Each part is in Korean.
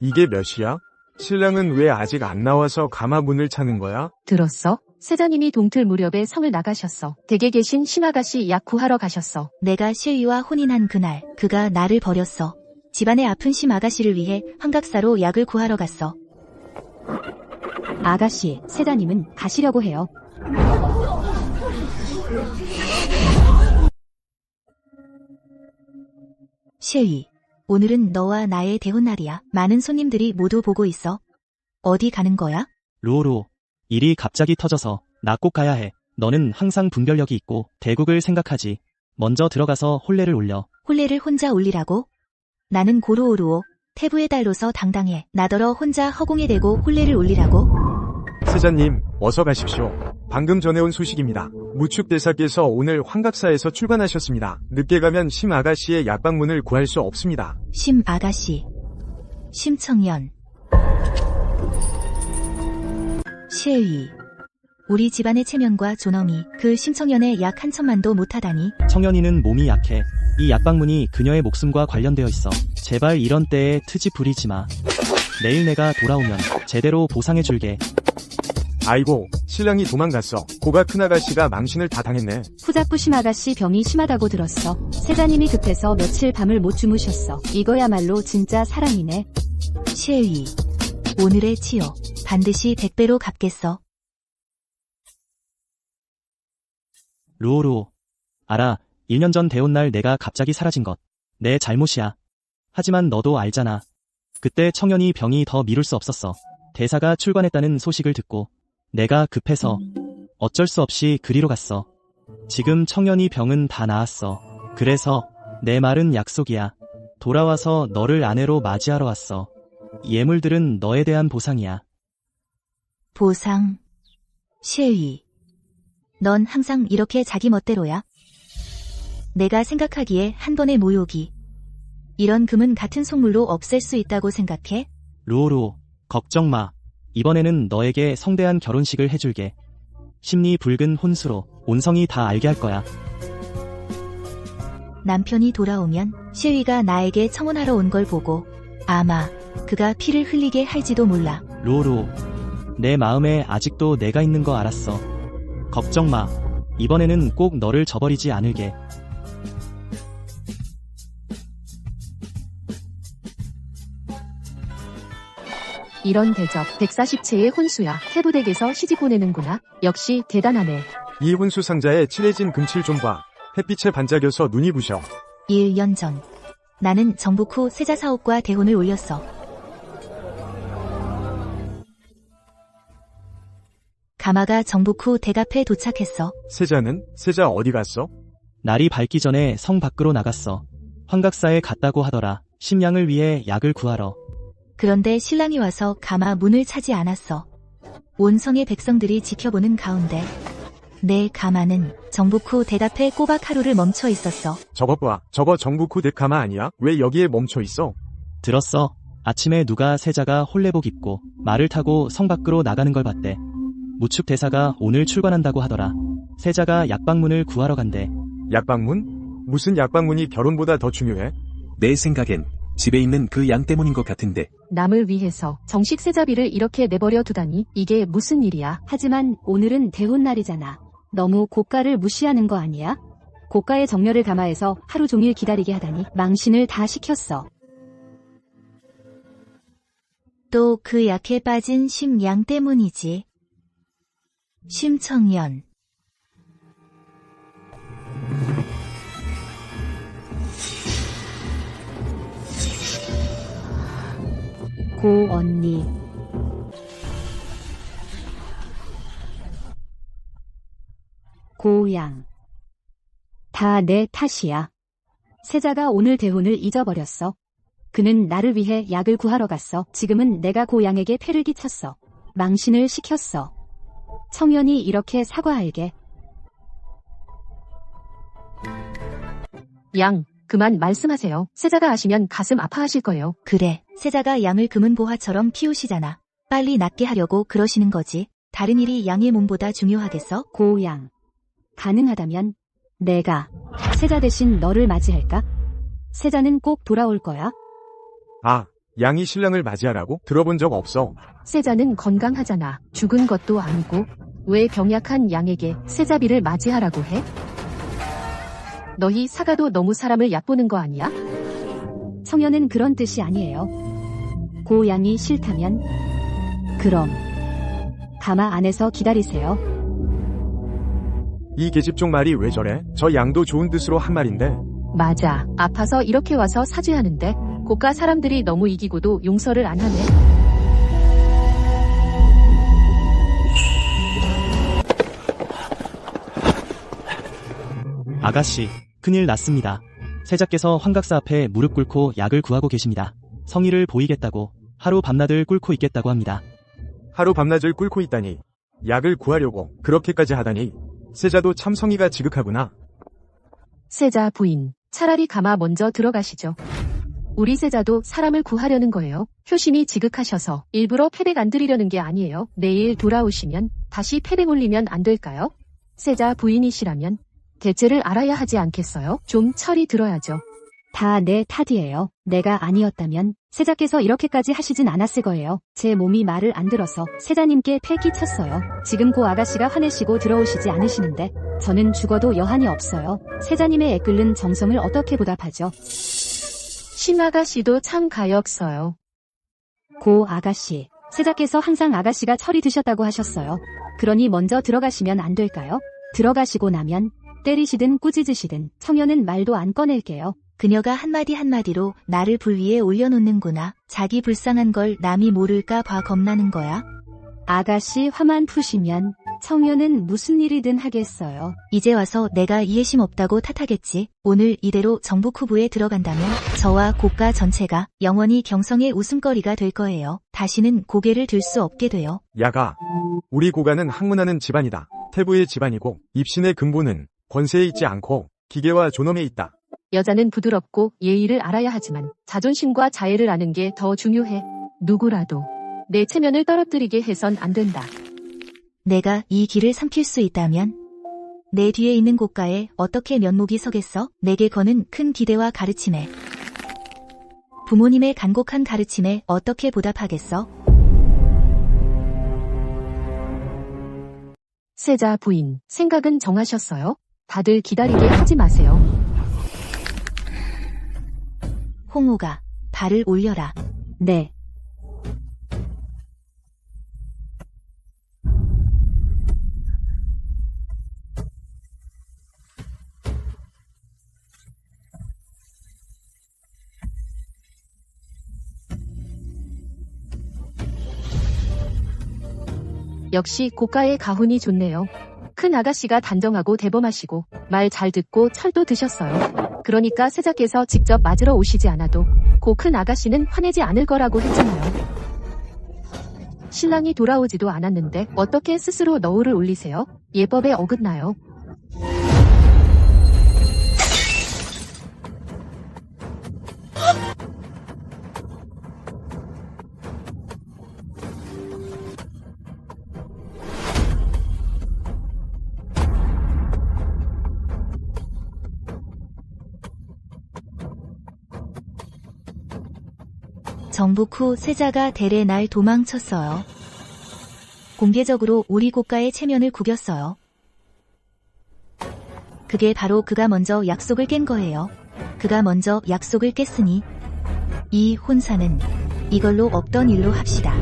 이게 몇 시야? 신랑은 왜 아직 안 나와서 가마 문을 차는 거야? 들었어? 세자님이 동틀 무렵에 성을 나가셨어. 댁에 계신 심아가씨 약 구하러 가셨어. 내가 실위와 혼인한 그날 그가 나를 버렸어. 집안의 아픈 심아가씨를 위해 환각사로 약을 구하러 갔어. 아가씨, 세자님은 가시려고 해요. 실위, 오늘은 너와 나의 대혼날이야. 많은 손님들이 모두 보고 있어. 어디 가는 거야? 루오루오, 일이 갑자기 터져서 나 꼭 가야 해. 너는 항상 분별력이 있고 대국을 생각하지. 먼저 들어가서 혼례를 올려. 혼례를 혼자 올리라고? 나는 고루오루오, 태부의 딸로서 당당해. 나더러 혼자 허공에 대고 혼례를 올리라고? 세자님, 어서 가십시오. 방금 전해 온 소식입니다. 무축대사께서 오늘 환각사에서 출관하셨습니다. 늦게 가면 심 아가씨의 약방문을 구할 수 없습니다. 심 아가씨, 심청년, 실위, 우리 집안의 체면과 존엄이 그 심청년의 약 1,000만도 못하다니. 청년이는 몸이 약해. 이 약방문이 그녀의 목숨과 관련되어 있어. 제발 이런 때에 트집 부리지 마. 내일 내가 돌아오면 제대로 보상해줄게. 아이고, 신랑이 도망갔어. 고가 큰아가씨가 망신을 다 당했네. 후잡부 심아가씨 병이 심하다고 들었어. 세자님이 급해서 며칠 밤을 못 주무셨어. 이거야말로 진짜 사랑이네. 실위, 오늘의 치욕 반드시 100배로 갚겠어. 루오루오, 알아. 1년 전 대혼날 내가 갑자기 사라진 것. 내 잘못이야. 하지만 너도 알잖아. 그때 청년이 병이 더 미룰 수 없었어. 대사가 출관했다는 소식을 듣고 내가 급해서 어쩔 수 없이 그리로 갔어. 지금 청년이 병은 다 나았어. 그래서 내 말은 약속이야. 돌아와서 너를 아내로 맞이하러 왔어. 예물들은 너에 대한 보상이야. 보상, 실위, 넌 항상 이렇게 자기 멋대로야. 내가 생각하기에 한 번의 모욕이 이런 금은 같은 속물로 없앨 수 있다고 생각해? 루오루오, 걱정 마. 이번에는 너에게 성대한 결혼식을 해줄게. 심리 붉은 혼수로 온 성이 다 알게 할 거야. 남편이 돌아오면 실위가 나에게 청혼하러 온 걸 보고 아마 그가 피를 흘리게 할지도 몰라. 루오루오, 내 마음에 아직도 내가 있는 거 알았어. 걱정 마. 이번에는 꼭 너를 저버리지 않을게. 이런 대접, 140채의 혼수야. 태부댁에서 시집 보내는구나. 역시 대단하네. 이 혼수 상자에 칠해진 금칠 좀 봐. 햇빛에 반짝여서 눈이 부셔. 1년 전 나는 정복 후 세자 사옥과 대혼을 올렸어. 가마가 정복 후 댁 앞에 도착했어. 세자는? 세자 어디 갔어? 날이 밝기 전에 성 밖으로 나갔어. 환각사에 갔다고 하더라. 심양을 위해 약을 구하러. 그런데 신랑이 와서 가마 문을 차지 않았어. 온 성의 백성들이 지켜보는 가운데 내 가마는 정복 후 댁 앞에 꼬박 하루를 멈춰 있었어. 저것 봐. 저거 정북 후 댁 가마 아니야? 왜 여기에 멈춰 있어? 들었어. 아침에 누가 세자가 혼례복 입고 말을 타고 성 밖으로 나가는 걸 봤대. 무축 대사가 오늘 출관한다고 하더라. 세자가 약방문을 구하러 간대. 약방문? 무슨 약방문이 결혼보다 더 중요해? 내 생각엔 집에 있는 그 양 때문인 것 같은데. 남을 위해서 정식 세자비를 이렇게 내버려 두다니 이게 무슨 일이야. 하지만 오늘은 대혼날이잖아. 너무 고가를 무시하는 거 아니야? 고가의 정렬을 감화해서 하루 종일 기다리게 하다니 망신을 다 시켰어. 또 그 약에 빠진 심양 때문이지. 심청년, 고 언니, 고양, 다 내 탓이야. 세자가 오늘 대혼을 잊어버렸어. 그는 나를 위해 약을 구하러 갔어. 지금은 내가 고양에게 폐를 끼쳤어. 망신을 시켰어. 청년이 이렇게 사과할게. 양, 그만 말씀하세요. 세자가 아시면 가슴 아파하실 거예요. 그래, 세자가 양을 금은보화처럼 키우시잖아. 빨리 낫게 하려고 그러시는 거지. 다른 일이 양의 몸보다 중요하겠어? 고양, 가능하다면 내가 세자 대신 너를 맞이할까? 세자는 꼭 돌아올 거야. 아, 양이 신랑을 맞이하라고? 들어본 적 없어. 세자는 건강하잖아. 죽은 것도 아니고 왜 병약한 양에게 세자비를 맞이하라고 해? 너희 사가도 너무 사람을 얕보는 거 아니야? 청년은 그런 뜻이 아니에요. 고 양이 싫다면 그럼 가마 안에서 기다리세요. 이 계집종 말이 왜 저래? 저 양도 좋은 뜻으로 한 말인데. 맞아. 아파서 이렇게 와서 사죄하는데 고가 사람들이 너무 이기고도 용서를 안 하네. 아가씨, 큰일 났습니다. 세자께서 환각사 앞에 무릎 꿇고 약을 구하고 계십니다. 성의를 보이겠다고 하루 밤낮을 꿇고 있겠다고 합니다. 하루 밤낮을 꿇고 있다니. 약을 구하려고 그렇게까지 하다니. 세자도 참 성의가 지극하구나. 세자 부인, 차라리 가마 먼저 들어가시죠. 우리 세자도 사람을 구하려는 거예요. 효심이 지극하셔서 일부러 패백 안 드리려는 게 아니에요. 내일 돌아오시면 다시 패백 올리면 안 될까요? 세자 부인이시라면 대체를 알아야 하지 않겠어요? 좀 철이 들어야죠. 다 내 탓이에요. 내가 아니었다면 세자께서 이렇게까지 하시진 않았을 거예요. 제 몸이 말을 안 들어서 세자님께 패 끼쳤어요. 지금 고 아가씨가 화내시고 들어오시지 않으시는데 저는 죽어도 여한이 없어요. 세자님의 애끓는 정성을 어떻게 보답하죠? 신아가씨도 참 가엾어요. 고 아가씨, 세자께서 항상 아가씨가 철이 드셨다고 하셨어요. 그러니 먼저 들어가시면 안 될까요? 들어가시고 나면 때리시든 꾸짖으시든 청년은 말도 안 꺼낼게요. 그녀가 한마디 한마디로 나를 불 위에 올려놓는구나. 자기 불쌍한 걸 남이 모를까 봐 겁나는 거야. 아가씨 화만 푸시면 청년은 무슨 일이든 하겠어요. 이제 와서 내가 이해심 없다고 탓하겠지. 오늘 이대로 정복 후보에 들어간다면 저와 고가 전체가 영원히 경성의 웃음거리가 될 거예요. 다시는 고개를 들 수 없게 돼요. 야가. 우리 고가는 학문하는 집안이다. 태부의 집안이고 입신의 근본은 권세에 있지 않고 기계와 존엄에 있다. 여자는 부드럽고 예의를 알아야 하지만 자존심과 자애를 아는 게 더 중요해. 누구라도 내 체면을 떨어뜨리게 해선 안 된다. 내가 이 길을 삼킬 수 있다면 내 뒤에 있는 고가에 어떻게 면목이 서겠어? 내게 거는 큰 기대와 가르침에 부모님의 간곡한 가르침에 어떻게 보답하겠어? 세자 부인, 생각은 정하셨어요? 다들 기다리게 하지 마세요. 홍오가 발을 올려라. 네. 역시 고가의 가훈이 좋네요. 큰 아가씨가 단정하고 대범하시고 말 잘 듣고 철도 드셨어요. 그러니까 세자께서 직접 맞으러 오시지 않아도 고 큰 아가씨는 화내지 않을 거라고 했잖아요. 신랑이 돌아오지도 않았는데 어떻게 스스로 너울을 올리세요? 예법에 어긋나요. 정복 후 세자가 대래 날 도망쳤어요. 공개적으로 우리 고가의 체면을 구겼어요. 그게 바로 그가 먼저 약속을 깬 거예요. 그가 먼저 약속을 깼으니 이 혼사는 이걸로 없던 일로 합시다.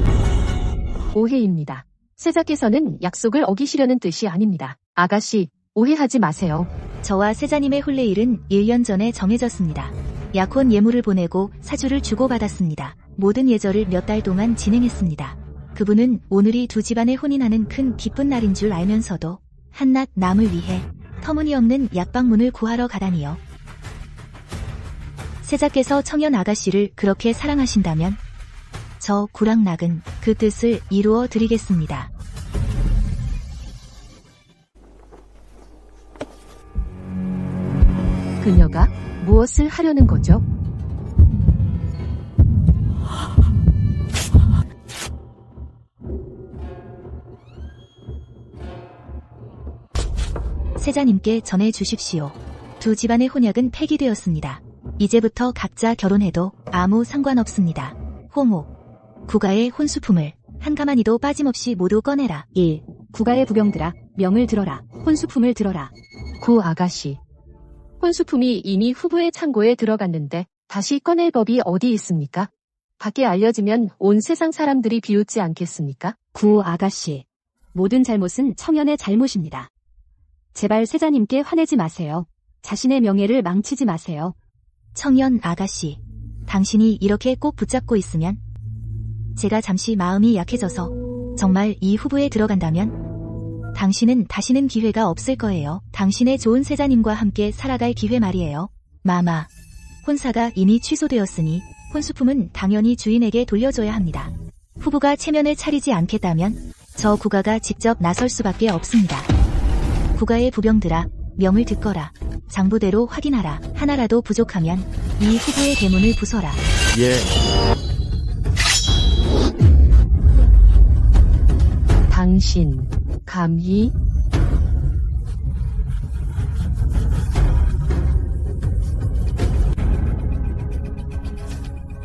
오해입니다. 세자께서는 약속을 어기시려는 뜻이 아닙니다. 아가씨, 오해하지 마세요. 저와 세자님의 혼례일은 1년 전에 정해졌습니다. 약혼 예물을 보내고 사주를 주고받았습니다. 모든 예절을 몇 달 동안 진행했습니다. 그분은 오늘이 두 집안의 혼인하는 큰 기쁜 날인 줄 알면서도 한낱 남을 위해 터무니없는 약방문을 구하러 가다니요. 세자께서 청년 아가씨를 그렇게 사랑하신다면 저 구랑낙은 그 뜻을 이루어 드리겠습니다. 그녀가 무엇을 하려는 거죠? 세자님께 전해 주십시오. 두 집안의 혼약은 폐기되었습니다. 이제부터 각자 결혼해도 아무 상관없습니다. 홍옥. 국가의 혼수품을 한 가마니도 빠짐없이 모두 꺼내라. 1. 국가의 부병들아, 명을 들어라. 혼수품을 들어라. 구 아가씨. 혼수품이 이미 후보의 창고에 들어갔는데 다시 꺼낼 법이 어디 있습니까? 밖에 알려지면 온 세상 사람들이 비웃지 않겠습니까? 구 아가씨. 모든 잘못은 청년의 잘못입니다. 제발 세자님께 화내지 마세요. 자신의 명예를 망치지 마세요. 청년 아가씨. 당신이 이렇게 꼭 붙잡고 있으면 제가 잠시 마음이 약해져서 정말 이 후보에 들어간다면 당신은 다시는 기회가 없을 거예요. 당신의 좋은 세자님과 함께 살아갈 기회 말이에요. 마마. 혼사가 이미 취소되었으니 혼수품은 당연히 주인에게 돌려줘야 합니다. 후보가 체면을 차리지 않겠다면 저 국가가 직접 나설 수밖에 없습니다. 국가의 부병들아, 명을 듣거라. 장부대로 확인하라. 하나라도 부족하면 이 후보의 대문을 부숴라. 예. 당신, 감히?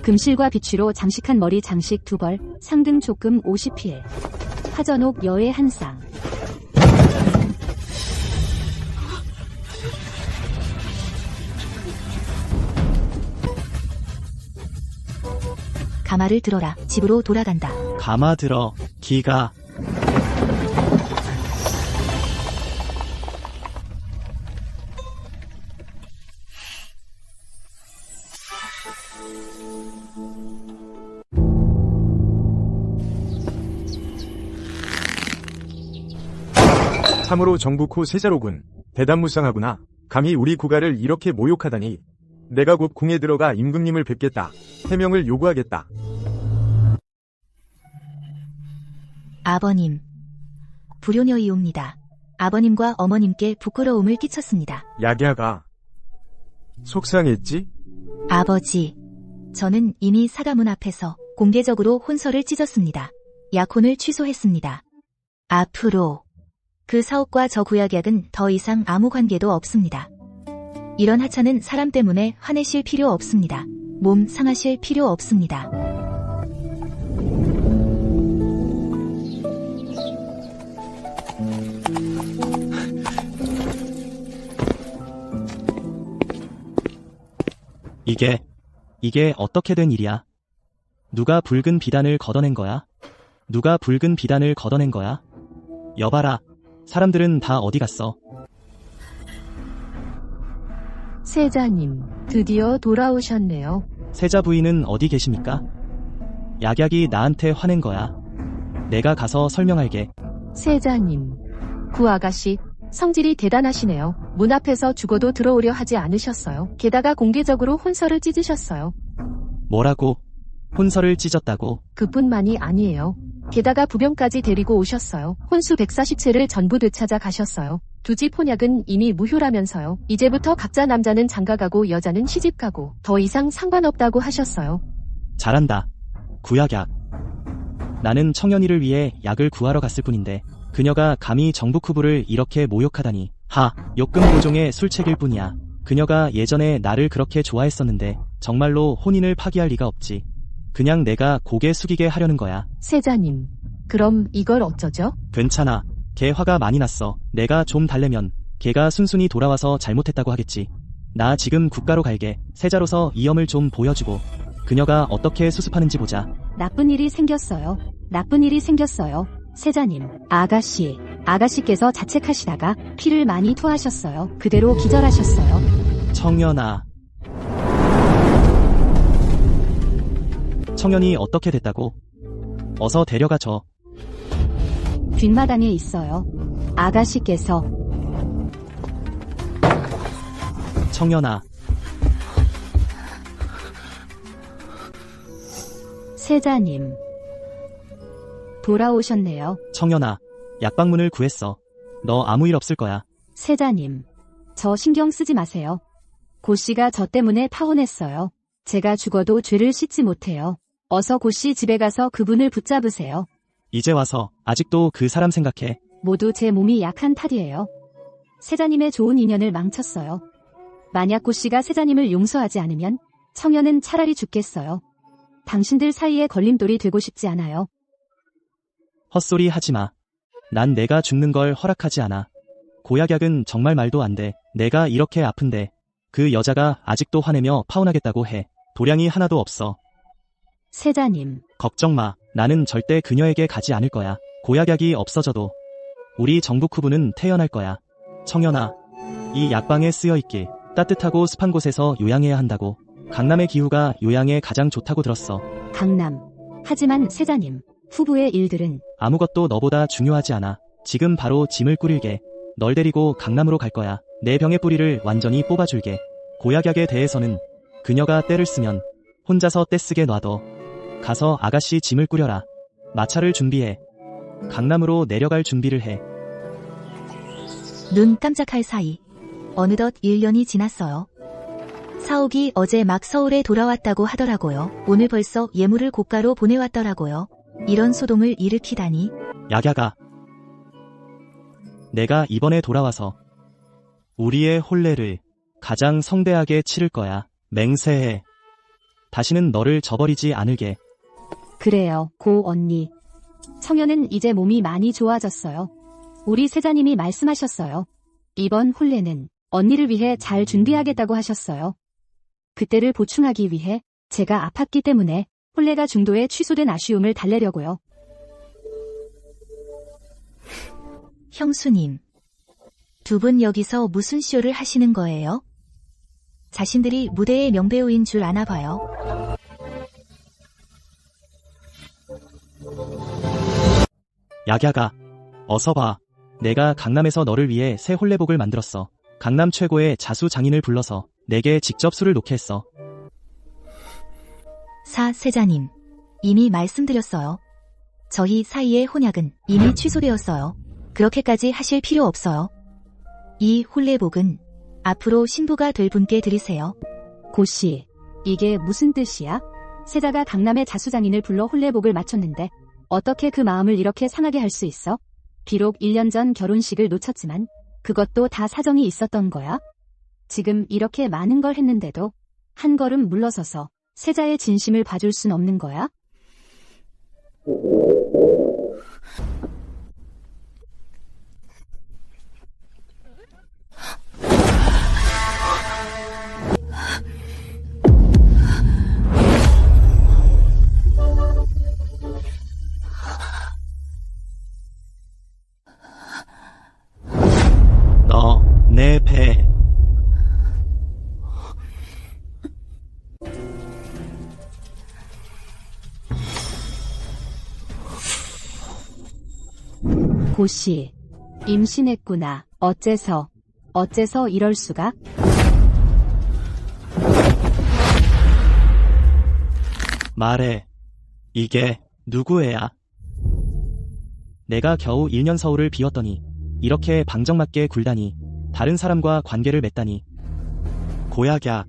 금실과 비취로 장식한 머리 장식 2벌, 상등 조금 50필. 화전옥 여의 한 쌍. 가마를 들어라. 집으로 돌아간다. 가마 들어, 기가. 참으로 정북호 세자로군. 대단무쌍하구나. 감히 우리 국가를 이렇게 모욕하다니. 내가 곧 궁에 들어가 임금님을 뵙겠다. 해명을 요구하겠다. 아버님. 불효녀이옵니다. 아버님과 어머님께 부끄러움을 끼쳤습니다. 야기야가. 속상했지? 아버지. 저는 이미 사가문 앞에서 공개적으로 혼서를 찢었습니다. 약혼을 취소했습니다. 앞으로 그 사옥과 저 구약약은 더 이상 아무 관계도 없습니다. 이런 하찮은 사람 때문에 화내실 필요 없습니다. 몸 상하실 필요 없습니다. 이게 어떻게 된 일이야? 누가 붉은 비단을 걷어낸 거야? 누가 붉은 비단을 걷어낸 거야? 여봐라. 사람들은 다 어디 갔어? 세자님, 드디어 돌아오셨네요. 세자 부인은 어디 계십니까? 약약이 나한테 화낸 거야. 내가 가서 설명할게. 세자님, 구 아가씨, 성질이 대단하시네요. 문 앞에서 죽어도 들어오려 하지 않으셨어요. 게다가 공개적으로 혼서를 찢으셨어요. 뭐라고? 혼서를 찢었다고? 그뿐만이 아니에요. 게다가 부병까지 데리고 오셨어요. 혼수 140채를 전부 되찾아 가셨어요. 두 집 혼약은 이미 무효라면서요. 이제부터 각자 남자는 장가가고 여자는 시집가고 더 이상 상관없다고 하셨어요. 잘한다. 구약약. 나는 청년이를 위해 약을 구하러 갔을 뿐인데 그녀가 감히 정북 후보를 이렇게 모욕하다니. 욕금 보종의 술책일 뿐이야. 그녀가 예전에 나를 그렇게 좋아했었는데 정말로 혼인을 파기할 리가 없지. 그냥 내가 고개 숙이게 하려는 거야. 세자님, 그럼 이걸 어쩌죠? 괜찮아. 걔 화가 많이 났어. 내가 좀 달래면 걔가 순순히 돌아와서 잘못했다고 하겠지. 나 지금 국가로 갈게. 세자로서 이염을 좀 보여주고 그녀가 어떻게 수습하는지 보자. 나쁜 일이 생겼어요. 나쁜 일이 생겼어요. 세자님, 아가씨께서 자책하시다가 피를 많이 토하셨어요. 그대로 기절하셨어요. 청년아. 청년이 어떻게 됐다고? 어서 데려가줘. 뒷마당에 있어요. 아가씨께서. 청년아. 세자님. 돌아오셨네요. 청년아. 약방문을 구했어. 너 아무 일 없을 거야. 세자님. 저 신경 쓰지 마세요. 고씨가 저 때문에 파혼했어요. 제가 죽어도 죄를 씻지 못해요. 어서 고씨 집에 가서 그분을 붙잡으세요. 이제 와서 아직도 그 사람 생각해. 모두 제 몸이 약한 탓이에요. 세자님의 좋은 인연을 망쳤어요. 만약 고씨가 세자님을 용서하지 않으면 청년은 차라리 죽겠어요. 당신들 사이에 걸림돌이 되고 싶지 않아요. 헛소리 하지 마. 난 내가 죽는 걸 허락하지 않아. 고약약은 정말 말도 안 돼. 내가 이렇게 아픈데 그 여자가 아직도 화내며 파혼하겠다고 해. 도량이 하나도 없어. 세자님, 걱정 마. 나는 절대 그녀에게 가지 않을 거야. 고약약이 없어져도 우리 정북 후부는 태어날 거야. 청연아, 이 약방에 쓰여있길. 따뜻하고 습한 곳에서 요양해야 한다고. 강남의 기후가 요양에 가장 좋다고 들었어. 강남. 하지만 세자님, 후부의 일들은 아무것도 너보다 중요하지 않아. 지금 바로 짐을 꾸릴게. 널 데리고 강남으로 갈 거야. 내 병의 뿌리를 완전히 뽑아줄게. 고약약에 대해서는 그녀가 때를 쓰면 혼자서 떼쓰게 놔둬. 가서 아가씨 짐을 꾸려라. 마차를 준비해. 강남으로 내려갈 준비를 해. 눈 깜짝할 사이 어느덧 1년이 지났어요. 사옥이 어제 막 서울에 돌아왔다고 하더라고요. 오늘 벌써 예물을 고가로 보내왔더라고요. 이런 소동을 일으키다니. 약야가. 내가 이번에 돌아와서 우리의 혼례를 가장 성대하게 치를 거야. 맹세해. 다시는 너를 저버리지 않을게. 그래요, 고 언니. 청년은 이제 몸이 많이 좋아졌어요. 우리 세자님이 말씀하셨어요. 이번 혼례는 언니를 위해 잘 준비하겠다고 하셨어요. 그때를 보충하기 위해 제가 아팠기 때문에 혼례가 중도에 취소된 아쉬움을 달래려고요. 형수님, 두 분 여기서 무슨 쇼를 하시는 거예요? 자신들이 무대의 명배우인 줄 아나 봐요. 약야가. 어서 봐. 내가 강남에서 너를 위해 새 혼례복을 만들었어. 강남 최고의 자수 장인을 불러서 내게 직접 술을 놓게 했어. 세자님, 이미 말씀드렸어요. 저희 사이의 혼약은 이미 취소되었어요. 그렇게까지 하실 필요 없어요. 이 혼례복은 앞으로 신부가 될 분께 드리세요. 고씨, 이게 무슨 뜻이야? 세자가 강남의 자수장인을 불러 혼례복을 마쳤는데 어떻게 그 마음을 이렇게 상하게 할 수 있어? 비록 1년 전 결혼식을 놓쳤지만 그것도 다 사정이 있었던 거야? 지금 이렇게 많은 걸 했는데도 한 걸음 물러서서 세자의 진심을 봐줄 순 없는 거야? 너, 내 배. 고씨, 임신했구나. 어째서 이럴 수가? 말해. 이게 누구 애야? 내가 겨우 1년 서울을 비웠더니 이렇게 방정맞게 굴다니. 다른 사람과 관계를 맺다니. 고약약.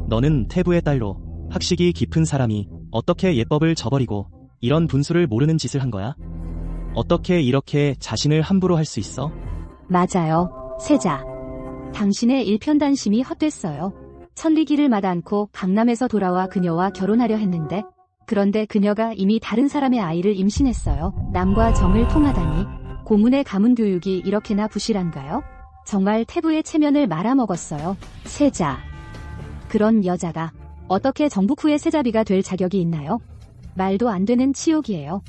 너는 태부의 딸로 학식이 깊은 사람이 어떻게 예법을 저버리고 이런 분수를 모르는 짓을 한 거야? 어떻게 이렇게 자신을 함부로 할 수 있어? 맞아요, 세자. 당신의 일편단심이 헛됐어요. 천리길을 마다 않고 강남에서 돌아와 그녀와 결혼하려 했는데 그런데 그녀가 이미 다른 사람의 아이를 임신했어요. 남과 정을 통하다니. 고문의 가문 교육이 이렇게나 부실한가요? 정말 태부의 체면을 말아먹었어요. 세자. 그런 여자가 어떻게 정북 후의 세자비가 될 자격이 있나요? 말도 안 되는 치욕이에요.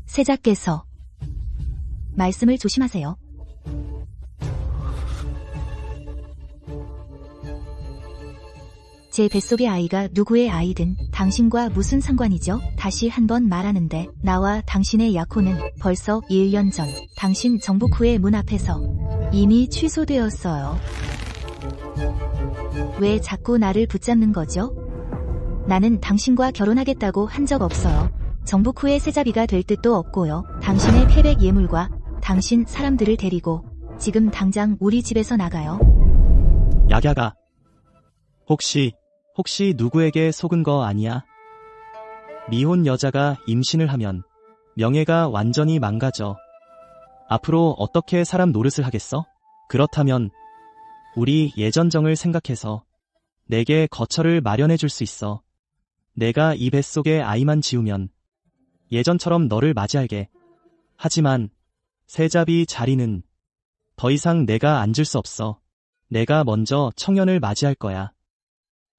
세자께서 말씀을 조심하세요. 제 뱃속의 아이가 누구의 아이든 당신과 무슨 상관이죠? 다시 한번 말하는데 나와 당신의 약혼은 벌써 1년 전 당신 정복 후의 문 앞에서 이미 취소되었어요. 왜 자꾸 나를 붙잡는 거죠? 나는 당신과 결혼하겠다고 한 적 없어요. 정복 후의 세자비가 될 뜻도 없고요. 당신의 패백 예물과 당신 사람들을 데리고 지금 당장 우리 집에서 나가요. 약야가. 혹시 누구에게 속은 거 아니야? 미혼 여자가 임신을 하면 명예가 완전히 망가져. 앞으로 어떻게 사람 노릇을 하겠어? 그렇다면 우리 예전 정을 생각해서 내게 거처를 마련해 줄 수 있어. 내가 이 뱃속에 아이만 지우면 예전처럼 너를 맞이할게. 하지만 세자비 자리는 더 이상 내가 앉을 수 없어. 내가 먼저 청년을 맞이할 거야.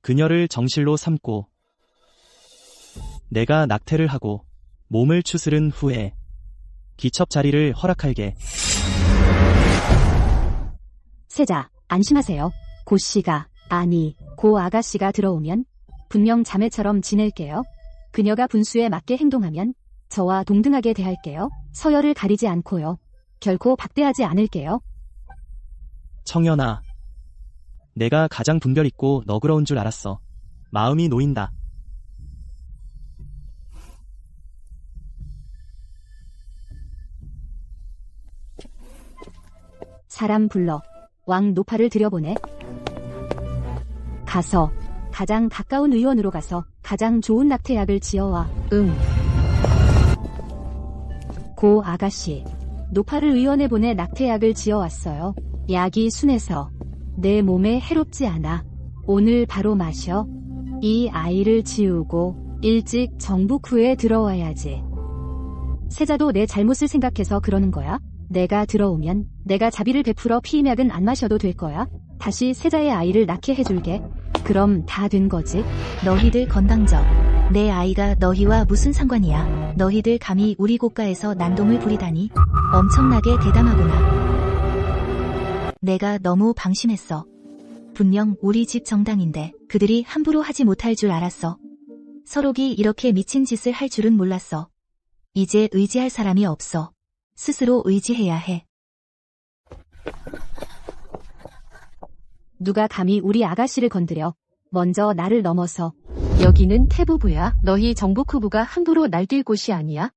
그녀를 정실로 삼고 내가 낙태를 하고 몸을 추스른 후에 기첩 자리를 허락할게. 세자, 안심하세요. 고 씨가, 아니, 고 아가씨가 들어오면 분명 자매처럼 지낼게요. 그녀가 분수에 맞게 행동하면 저와 동등하게 대할게요. 서열을 가리지 않고요. 결코 박대하지 않을게요. 청년아, 내가 가장 분별 있고 너그러운 줄 알았어. 마음이 놓인다. 사람 불러 왕 노파를 들여보내. 가서 가장 가까운 의원으로 가서 가장 좋은 낙태약을 지어와. 응. 고 아가씨, 노파를 의원에 보내 낙태약을 지어왔어요. 약이 순해서 내 몸에 해롭지 않아. 오늘 바로 마셔. 이 아이를 지우고 일찍 정북후에 들어와야지. 세자도 내 잘못을 생각해서 그러는 거야? 내가 들어오면 내가 자비를 베풀어 피임약은 안 마셔도 될 거야? 다시 세자의 아이를 낳게 해줄게. 그럼 다 된 거지? 너희들 건방져. 내 아이가 너희와 무슨 상관이야. 너희들 감히 우리 고가에서 난동을 부리다니. 엄청나게 대담하구나. 내가 너무 방심했어. 분명 우리 집 정당인데 그들이 함부로 하지 못할 줄 알았어. 서록이 이렇게 미친 짓을 할 줄은 몰랐어. 이제 의지할 사람이 없어. 스스로 의지해야 해. 누가 감히 우리 아가씨를 건드려. 먼저 나를 넘어서. 여기는 태부부야. 너희 정북후부가 함부로 날뛸 곳이 아니야.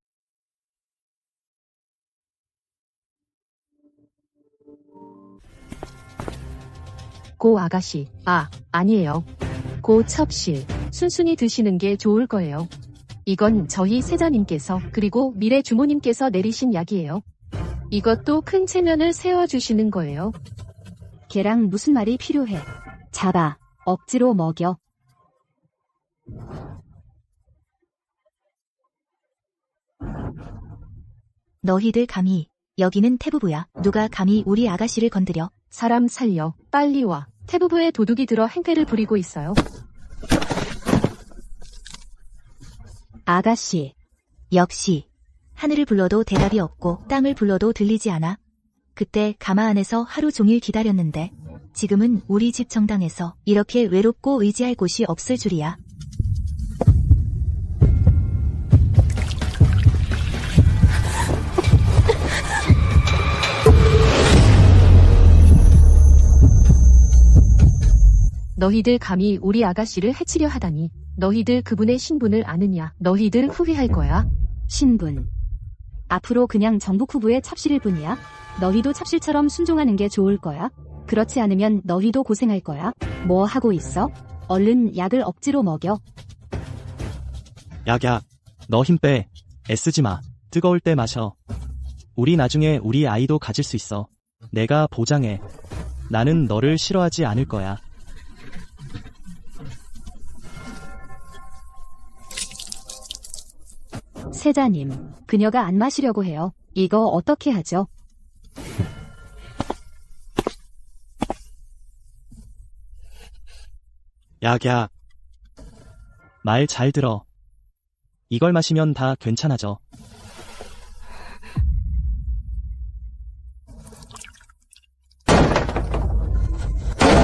고 아가씨, 아니에요. 고 첩실, 순순히 드시는 게 좋을 거예요. 이건 저희 세자님께서 그리고 미래 주모님께서 내리신 약이에요. 이것도 큰 체면을 세워주시는 거예요. 걔랑 무슨 말이 필요해. 잡아. 억지로 먹여. 너희들 감히. 여기는 태부부야. 누가 감히 우리 아가씨를 건드려. 사람 살려. 빨리 와. 태부부에 도둑이 들어 행패를 부리고 있어요. 아가씨. 역시. 하늘을 불러도 대답이 없고 땅을 불러도 들리지 않아. 그때 가마 안에서 하루 종일 기다렸는데 지금은 우리 집 정당에서 이렇게 외롭고 의지할 곳이 없을 줄이야. 너희들 감히 우리 아가씨를 해치려 하다니. 너희들 그분의 신분을 아느냐. 너희들 후회할 거야. 신분. 앞으로 그냥 정북 후보의 첩실일 뿐이야. 너희도 첩실처럼 순종하는 게 좋을 거야. 그렇지 않으면 너희도 고생할 거야. 뭐 하고 있어? 얼른 약을 억지로 먹여. 약. 너 힘 빼. 애쓰지 마. 뜨거울 때 마셔. 우리 나중에 우리 아이도 가질 수 있어. 내가 보장해. 나는 너를 싫어하지 않을 거야. 세자님, 그녀가 안 마시려고 해요. 이거 어떻게 하죠? 약. 말 잘 들어. 이걸 마시면 다 괜찮아져.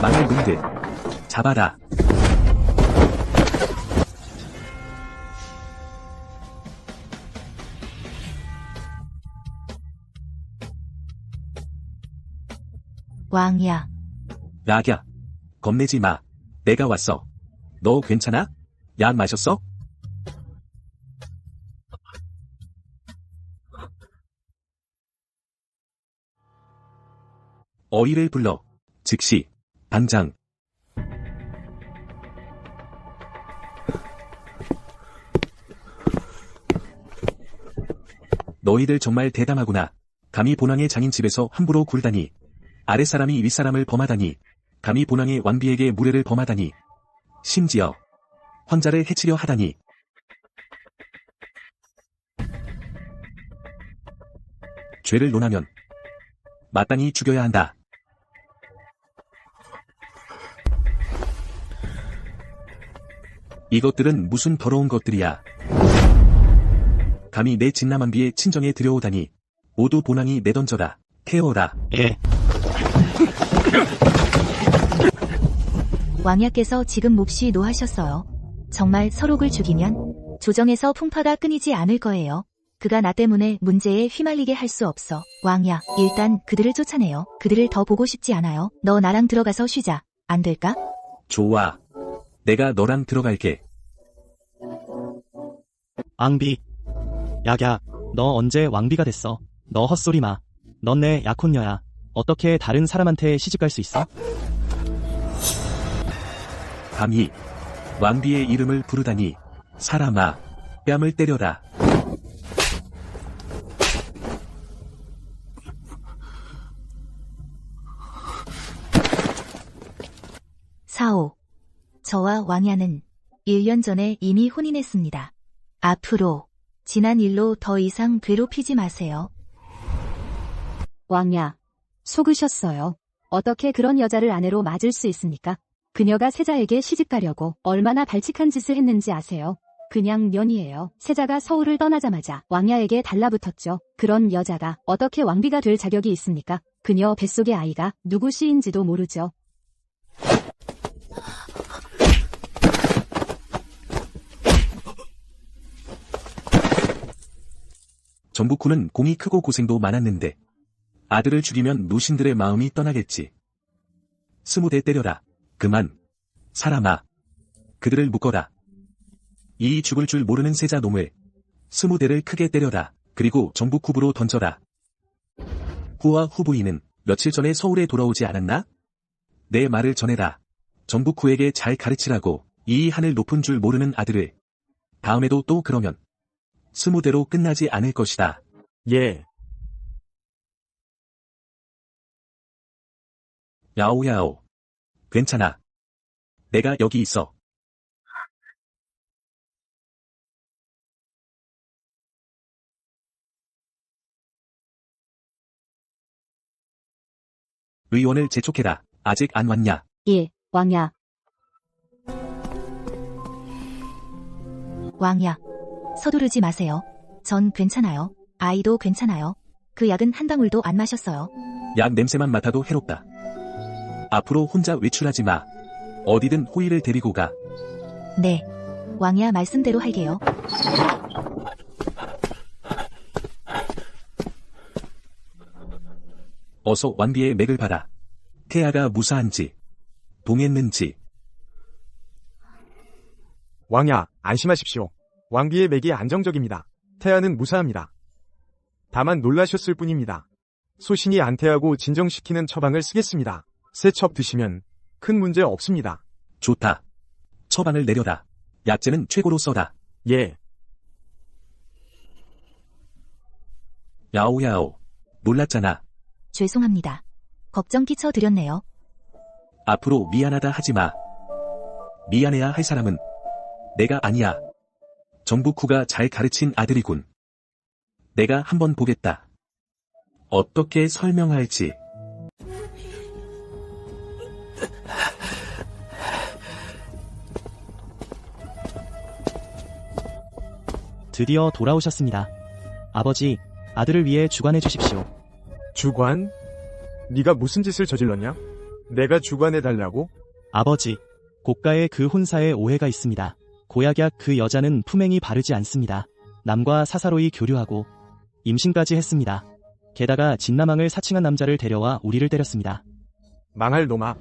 망할 놈들. 잡아라. 왕이야. 약이야. 겁내지 마. 내가 왔어. 너 괜찮아? 약 마셨어? 어이를 불러. 즉시. 당장. 너희들 정말 대담하구나. 감히 본왕의 장인 집에서 함부로 굴다니. 아랫사람이 윗사람을 범하다니. 감히 본왕의 왕비에게 무례를 범하다니. 심지어 황자를 해치려 하다니. 죄를 논하면 마땅히 죽여야 한다. 이것들은 무슨 더러운 것들이야. 감히 내 진남한비의 친정에 들여오다니. 모두 본왕이 내던져라. 태워라. 예. 왕야께서 지금 몹시 노하셨어요. 정말 서록을 죽이면 조정에서 풍파가 끊이지 않을 거예요. 그가 나 때문에 문제에 휘말리게 할 수 없어. 왕야, 일단 그들을 쫓아내요. 그들을 더 보고 싶지 않아요. 너 나랑 들어가서 쉬자. 안 될까? 좋아. 내가 너랑 들어갈게. 앙비. 야야, 너 언제 왕비가 됐어? 너 헛소리 마. 넌 내 약혼녀야. 어떻게 다른 사람한테 시집갈 수 있어? 감히 왕비의 이름을 부르다니. 사람아, 뺨을 때려라. 사오. 저와 왕야는 1년 전에 이미 혼인했습니다. 앞으로 지난 일로 더 이상 괴롭히지 마세요. 왕야, 속으셨어요. 어떻게 그런 여자를 아내로 맞을 수 있습니까? 그녀가 세자에게 시집가려고 얼마나 발칙한 짓을 했는지 아세요? 그냥 년이에요. 세자가 서울을 떠나자마자 왕야에게 달라붙었죠. 그런 여자가 어떻게 왕비가 될 자격이 있습니까? 그녀 뱃속의 아이가 누구 씨인지도 모르죠. 전북후는 공이 크고 고생도 많았는데 아들을 죽이면 노신들의 마음이 떠나겠지. 20대 때려라. 그만. 사람아. 그들을 묶어라. 이 죽을 줄 모르는 세자 놈을 20대를 크게 때려라. 그리고 전북후부로 던져라. 후와 후부인은 며칠 전에 서울에 돌아오지 않았나? 내 말을 전해라. 전북후에게 잘 가르치라고. 이 하늘 높은 줄 모르는 아들을. 다음에도 또 그러면 20대로 끝나지 않을 것이다. 예. 야오야오. 괜찮아. 내가 여기 있어. 의원을 재촉해라. 아직 안 왔냐? 예, 왕야. 왕야, 서두르지 마세요. 전 괜찮아요. 아이도 괜찮아요. 그 약은 한 방울도 안 마셨어요. 약 냄새만 맡아도 해롭다. 앞으로 혼자 외출하지 마. 어디든 호의를 데리고 가. 네. 왕야 말씀대로 할게요. 어서 완비의 맥을 봐라. 태아가 무사한지, 동했는지. 왕야, 안심하십시오. 왕비의 맥이 안정적입니다. 태아는 무사합니다. 다만 놀라셨을 뿐입니다. 소신이 안태하고 진정시키는 처방을 쓰겠습니다. 새 첩 드시면 큰 문제 없습니다. 좋다. 처방을 내려라. 약재는 최고로 써라. 예. 야오야오. 놀랐잖아. 죄송합니다. 걱정 끼쳐드렸네요. 앞으로 미안하다 하지 마. 미안해야 할 사람은 내가 아니야. 전북후가 잘 가르친 아들이군. 내가 한번 보겠다. 어떻게 설명할지. 드디어 돌아오셨습니다. 아버지, 아들을 위해 주관해 주십시오. 주관? 네가 무슨 짓을 저질렀냐? 내가 주관해달라고? 아버지, 고가의 그 혼사에 오해가 있습니다. 고약약 그 여자는 품행이 바르지 않습니다. 남과 사사로이 교류하고 임신까지 했습니다. 게다가 진남왕을 사칭한 남자를 데려와 우리를 때렸습니다. 망할 놈아.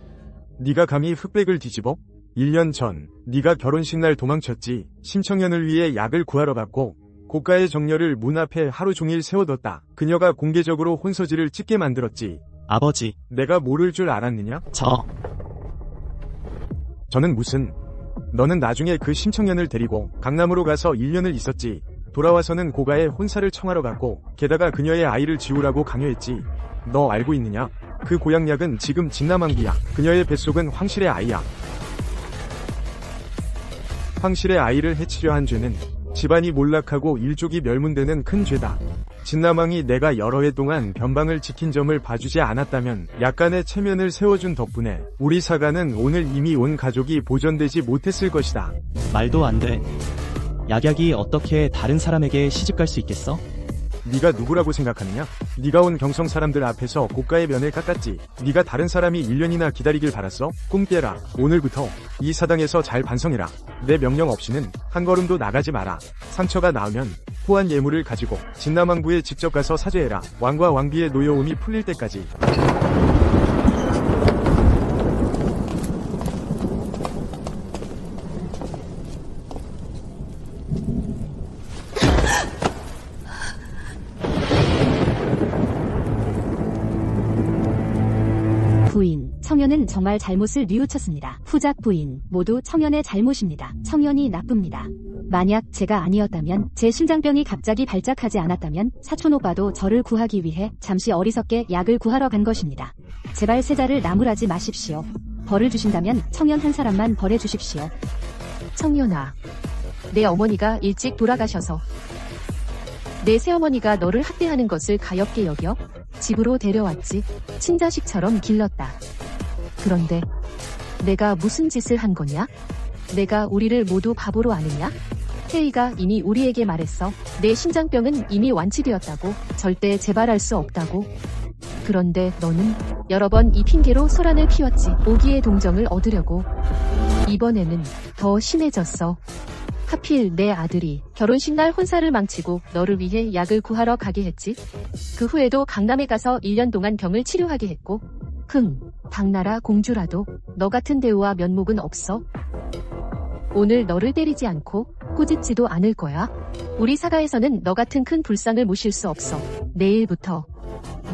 네가 감히 흑백을 뒤집어? 1년 전 네가 결혼식 날 도망쳤지. 심청년을 위해 약을 구하러 갔고 고가의 정녀를 문 앞에 하루 종일 세워뒀다. 그녀가 공개적으로 혼서지를 찍게 만들었지. 아버지, 내가 모를 줄 알았느냐? 저는 무슨... 너는 나중에 그 심청년을 데리고 강남으로 가서 1년을 있었지. 돌아와서는 고가에 혼사를 청하러 갔고 게다가 그녀의 아이를 지우라고 강요했지. 너 알고 있느냐? 그 고양약은 지금 진남항비야. 그녀의 뱃속은 황실의 아이야. 황실의 아이를 해치려 한 죄는 집안이 몰락하고 일족이 멸문되는 큰 죄다. 진남항이 내가 여러 해 동안 변방을 지킨 점을 봐주지 않았다면 약간의 체면을 세워준 덕분에 우리 사가는 오늘 이미 온 가족이 보존되지 못했을 것이다. 말도 안 돼. 약약이 어떻게 다른 사람에게 시집갈 수 있겠어? 네가 누구라고 생각하느냐? 네가 온 경성 사람들 앞에서 고가의 면을 깎았지. 네가 다른 사람이 1년이나 기다리길 바랐어? 꿈 깨라. 오늘부터 이 사당에서 잘 반성해라. 내 명령 없이는 한 걸음도 나가지 마라. 상처가 나으면 후한 예물을 가지고 진남왕부에 직접 가서 사죄해라. 왕과 왕비의 노여움이 풀릴 때까지. 부인, 청년은 정말 잘못을 뉘우쳤습니다. 후작 부인, 모두 청년의 잘못입니다. 청년이 나쁩니다. 만약 제가 아니었다면, 제 심장병이 갑자기 발작하지 않았다면 사촌 오빠도 저를 구하기 위해 잠시 어리석게 약을 구하러 간 것입니다. 제발 세자를 나무라지 마십시오. 벌을 주신다면 청년 한 사람만 벌해 주십시오. 청년아, 내 어머니가 일찍 돌아가셔서 내 새어머니가 너를 학대하는 것을 가엾게 여겨 집으로 데려왔지. 친자식처럼 길렀다. 그런데 내가 무슨 짓을 한 거냐? 내가 우리를 모두 바보로 아느냐? 태희가 이미 우리에게 말했어. 내 심장병은 이미 완치되었다고. 절대 재발할 수 없다고. 그런데 너는 여러 번 이 핑계로 소란을 피웠지. 오기의 동정을 얻으려고. 이번에는 더 심해졌어. 하필 내 아들이 결혼식 날 혼사를 망치고 너를 위해 약을 구하러 가게 했지. 그 후에도 강남에 가서 1년 동안 병을 치료하게 했고. 당나라 공주라도 너 같은 대우와 면목은 없어. 오늘 너를 때리지 않고 꾸짖지도 않을 거야. 우리 사가에서는 너 같은 큰 불상을 모실 수 없어. 내일부터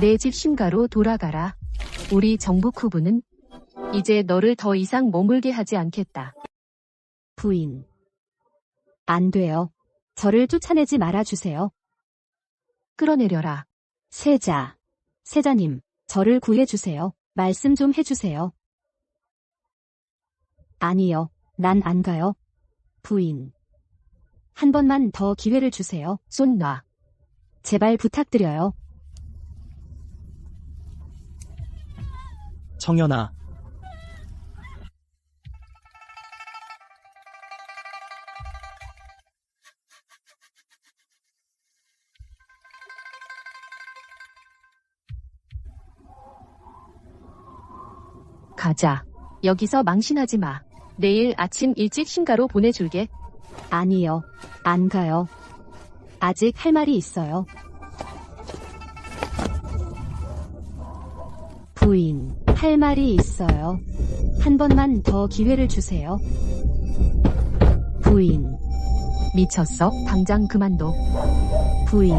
내 집 심가로 돌아가라. 우리 정복 후부는 이제 너를 더 이상 머물게 하지 않겠다. 부인. 안 돼요. 저를 쫓아내지 말아주세요. 끌어내려라. 세자님, 저를 구해주세요. 말씀 좀 해주세요. 아니요, 난 안 가요. 부인. 한 번만 더 기회를 주세요. 손 놔. 제발 부탁드려요. 청년아, 가자. 여기서 망신하지 마. 내일 아침 일찍 심가로 보내줄게. 아니요, 안 가요. 아직 할 말이 있어요. 부인, 할 말이 있어요. 한 번만 더 기회를 주세요. 부인. 미쳤어? 당장 그만둬. 부인.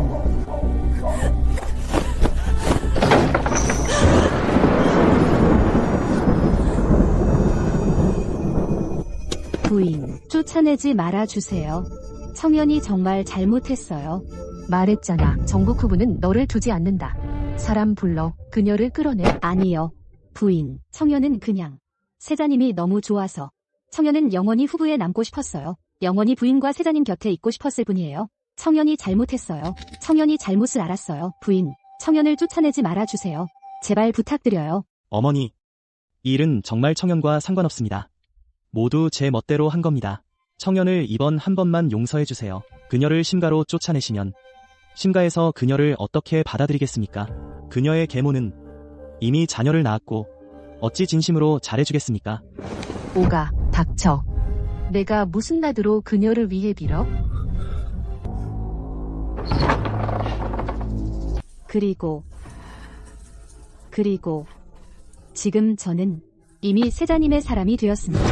부인, 쫓아내지 말아주세요. 청년이 정말 잘못했어요. 말했잖아. 정복 후부는 너를 두지 않는다. 사람 불러 그녀를 끌어내. 아니요. 부인, 청년은 그냥 세자님이 너무 좋아서 청년은 영원히 후부에 남고 싶었어요. 영원히 부인과 세자님 곁에 있고 싶었을 뿐이에요. 청년이 잘못했어요. 청년이 잘못을 알았어요. 부인, 청년을 쫓아내지 말아주세요. 제발 부탁드려요. 어머니. 이 일은 정말 청년과 상관없습니다. 모두 제 멋대로 한 겁니다. 청년을 이번 한 번만 용서해주세요. 그녀를 심가로 쫓아내시면 심가에서 그녀를 어떻게 받아들이겠습니까? 그녀의 계모는 이미 자녀를 낳았고 어찌 진심으로 잘해주겠습니까? 오가, 닥쳐. 내가 무슨 나드로 그녀를 위해 빌어? 그리고 지금 저는 이미 세자님의 사람이 되었습니다.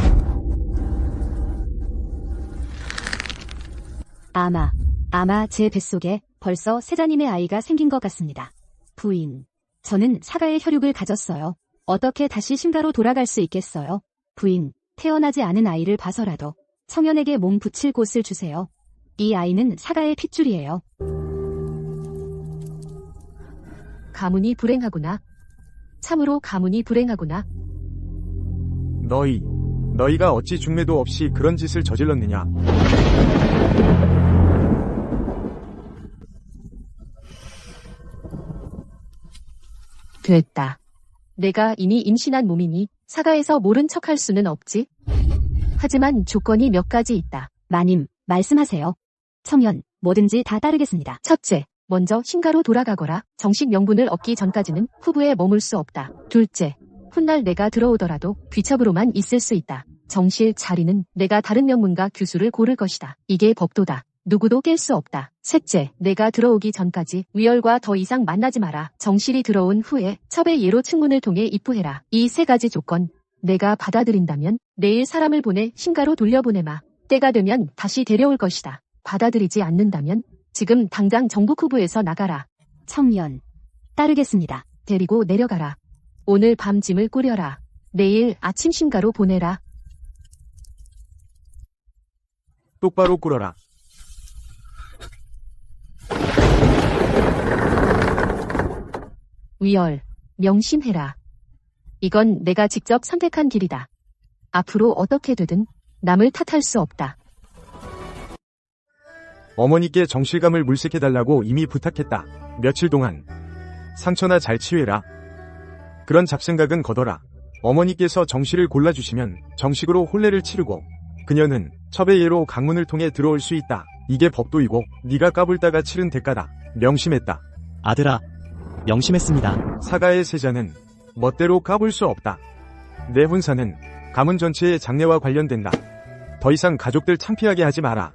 아마 제 뱃속에 벌써 세자님의 아이가 생긴 것 같습니다. 부인, 저는 사가의 혈육을 가졌어요. 어떻게 다시 심가로 돌아갈 수 있겠어요? 부인, 태어나지 않은 아이를 봐서라도 청년에게 몸 붙일 곳을 주세요. 이 아이는 사가의 핏줄이에요. 가문이 불행하구나. 참으로 가문이 불행하구나. 너희가 어찌 중매도 없이 그런 짓을 저질렀느냐? 됐다. 내가 이미 임신한 몸이니 사가에서 모른 척할 수는 없지. 하지만 조건이 몇 가지 있다. 마님, 말씀하세요. 청년, 뭐든지 다 따르겠습니다. 첫째, 먼저 신가로 돌아가거라. 정식 명분을 얻기 전까지는 후부에 머물 수 없다. 둘째, 훗날 내가 들어오더라도 귀첩으로만 있을 수 있다. 정실 자리는 내가 다른 명문가 규수를 고를 것이다. 이게 법도다. 누구도 깰 수 없다. 셋째, 내가 들어오기 전까지 위열과 더 이상 만나지 마라. 정실이 들어온 후에 첩의 예로 측문을 통해 입부해라. 이 세 가지 조건, 내가 받아들인다면 내일 사람을 보내 신가로 돌려보내마. 때가 되면 다시 데려올 것이다. 받아들이지 않는다면 지금 당장 정북 후부에서 나가라. 청년, 따르겠습니다. 데리고 내려가라. 오늘 밤 짐을 꾸려라. 내일 아침 신가로 보내라. 똑바로 꿇어라. 위열, 명심해라. 이건 내가 직접 선택한 길이다. 앞으로 어떻게 되든 남을 탓할 수 없다. 어머니께 정실감을 물색해달라고 이미 부탁했다. 며칠 동안 상처나 잘 치유해라. 그런 잡생각은 거둬라. 어머니께서 정실을 골라주시면 정식으로 혼례를 치르고 그녀는 첩의 예로 강문을 통해 들어올 수 있다. 이게 법도이고 네가 까불다가 치른 대가다. 명심했다. 아들아, 명심했습니다. 사가의 세자는 멋대로 까불 수 없다. 내 혼사는 가문 전체의 장래와 관련된다. 더 이상 가족들 창피하게 하지 마라.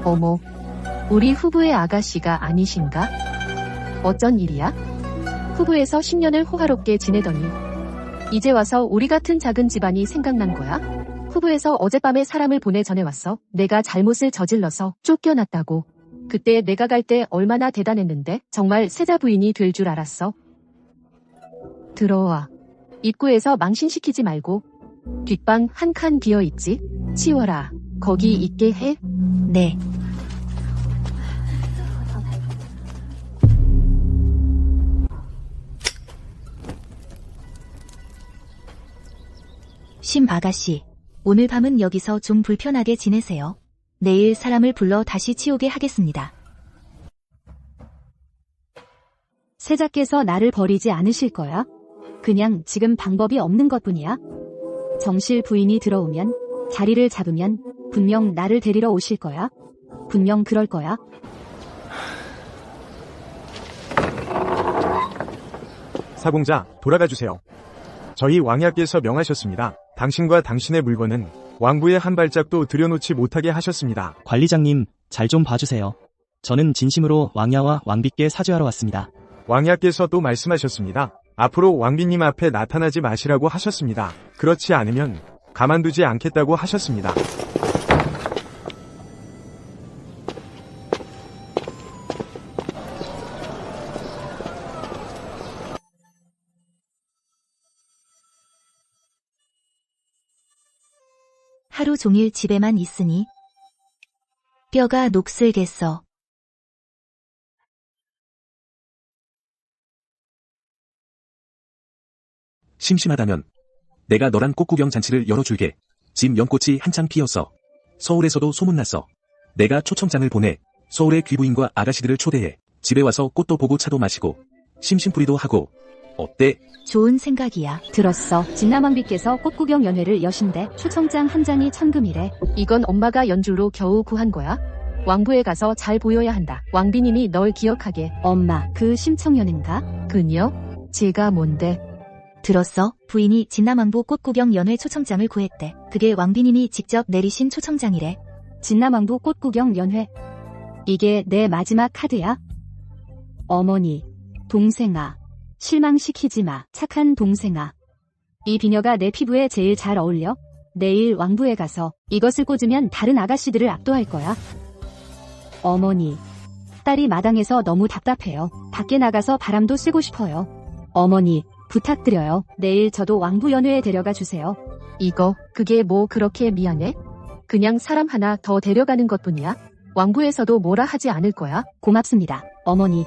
어머, 우리 후부의 아가씨가 아니신가? 어쩐 일이야? 후부에서 10년을 호화롭게 지내더니 이제 와서 우리 같은 작은 집안이 생각난 거야? 후부에서 어젯밤에 사람을 보내 전해왔어. 내가 잘못을 저질러서 쫓겨났다고. 그때 내가 갈 때 얼마나 대단했는데 정말 세자 부인이 될 줄 알았어. 들어와. 입구에서 망신시키지 말고. 뒷방 한 칸 비어있지? 치워라. 거기 있게 해. 네. 심 아가씨, 오늘 밤은 여기서 좀 불편하게 지내세요. 내일 사람을 불러 다시 치우게 하겠습니다. 세자께서 나를 버리지 않으실 거야? 그냥 지금 방법이 없는 것뿐이야. 정실 부인이 들어오면, 자리를 잡으면 분명 나를 데리러 오실 거야. 분명 그럴 거야. 사공자, 돌아가주세요. 저희 왕야께서 명하셨습니다. 당신과 당신의 물건은 왕부에 한 발짝도 들여놓지 못하게 하셨습니다. 관리장님, 잘 좀 봐주세요. 저는 진심으로 왕야와 왕비께 사죄하러 왔습니다. 왕야께서 또 말씀하셨습니다. 앞으로 왕비님 앞에 나타나지 마시라고 하셨습니다. 그렇지 않으면 가만두지 않겠다고 하셨습니다. 하루 종일 집에만 있으니 뼈가 녹슬겠어. 심심하다면 내가 너랑 꽃구경 잔치를 열어줄게. 집 연꽃이 한창 피었어. 서울에서도 소문났어. 내가 초청장을 보내 서울의 귀부인과 아가씨들을 초대해 집에 와서 꽃도 보고 차도 마시고 심심풀이도 하고. 어때? 좋은 생각이야. 들었어. 진남왕비께서 꽃구경 연회를 여신대 초청장 한 장이 천금이래. 이건 엄마가 연줄로 겨우 구한 거야? 왕부에 가서 잘 보여야 한다. 왕비님이 널 기억하게. 엄마, 그 심청년인가? 그녀? 제가 뭔데? 들었어? 부인이 진남왕부 꽃구경 연회 초청장을 구했대. 그게 왕비님이 직접 내리신 초청장이래. 진남왕부 꽃구경 연회. 이게 내 마지막 카드야? 어머니, 동생아. 실망시키지 마, 착한 동생아. 이 비녀가 내 피부에 제일 잘 어울려? 내일 왕부에 가서 이것을 꽂으면 다른 아가씨들을 압도할 거야. 어머니, 딸이 마당에서 너무 답답해요. 밖에 나가서 바람도 쐬고 싶어요. 어머니, 부탁드려요. 내일 저도 왕부 연회에 데려가 주세요. 그게 뭐 그렇게 미안해? 그냥 사람 하나 더 데려가는 것뿐이야. 왕부에서도 뭐라 하지 않을 거야. 고맙습니다, 어머니.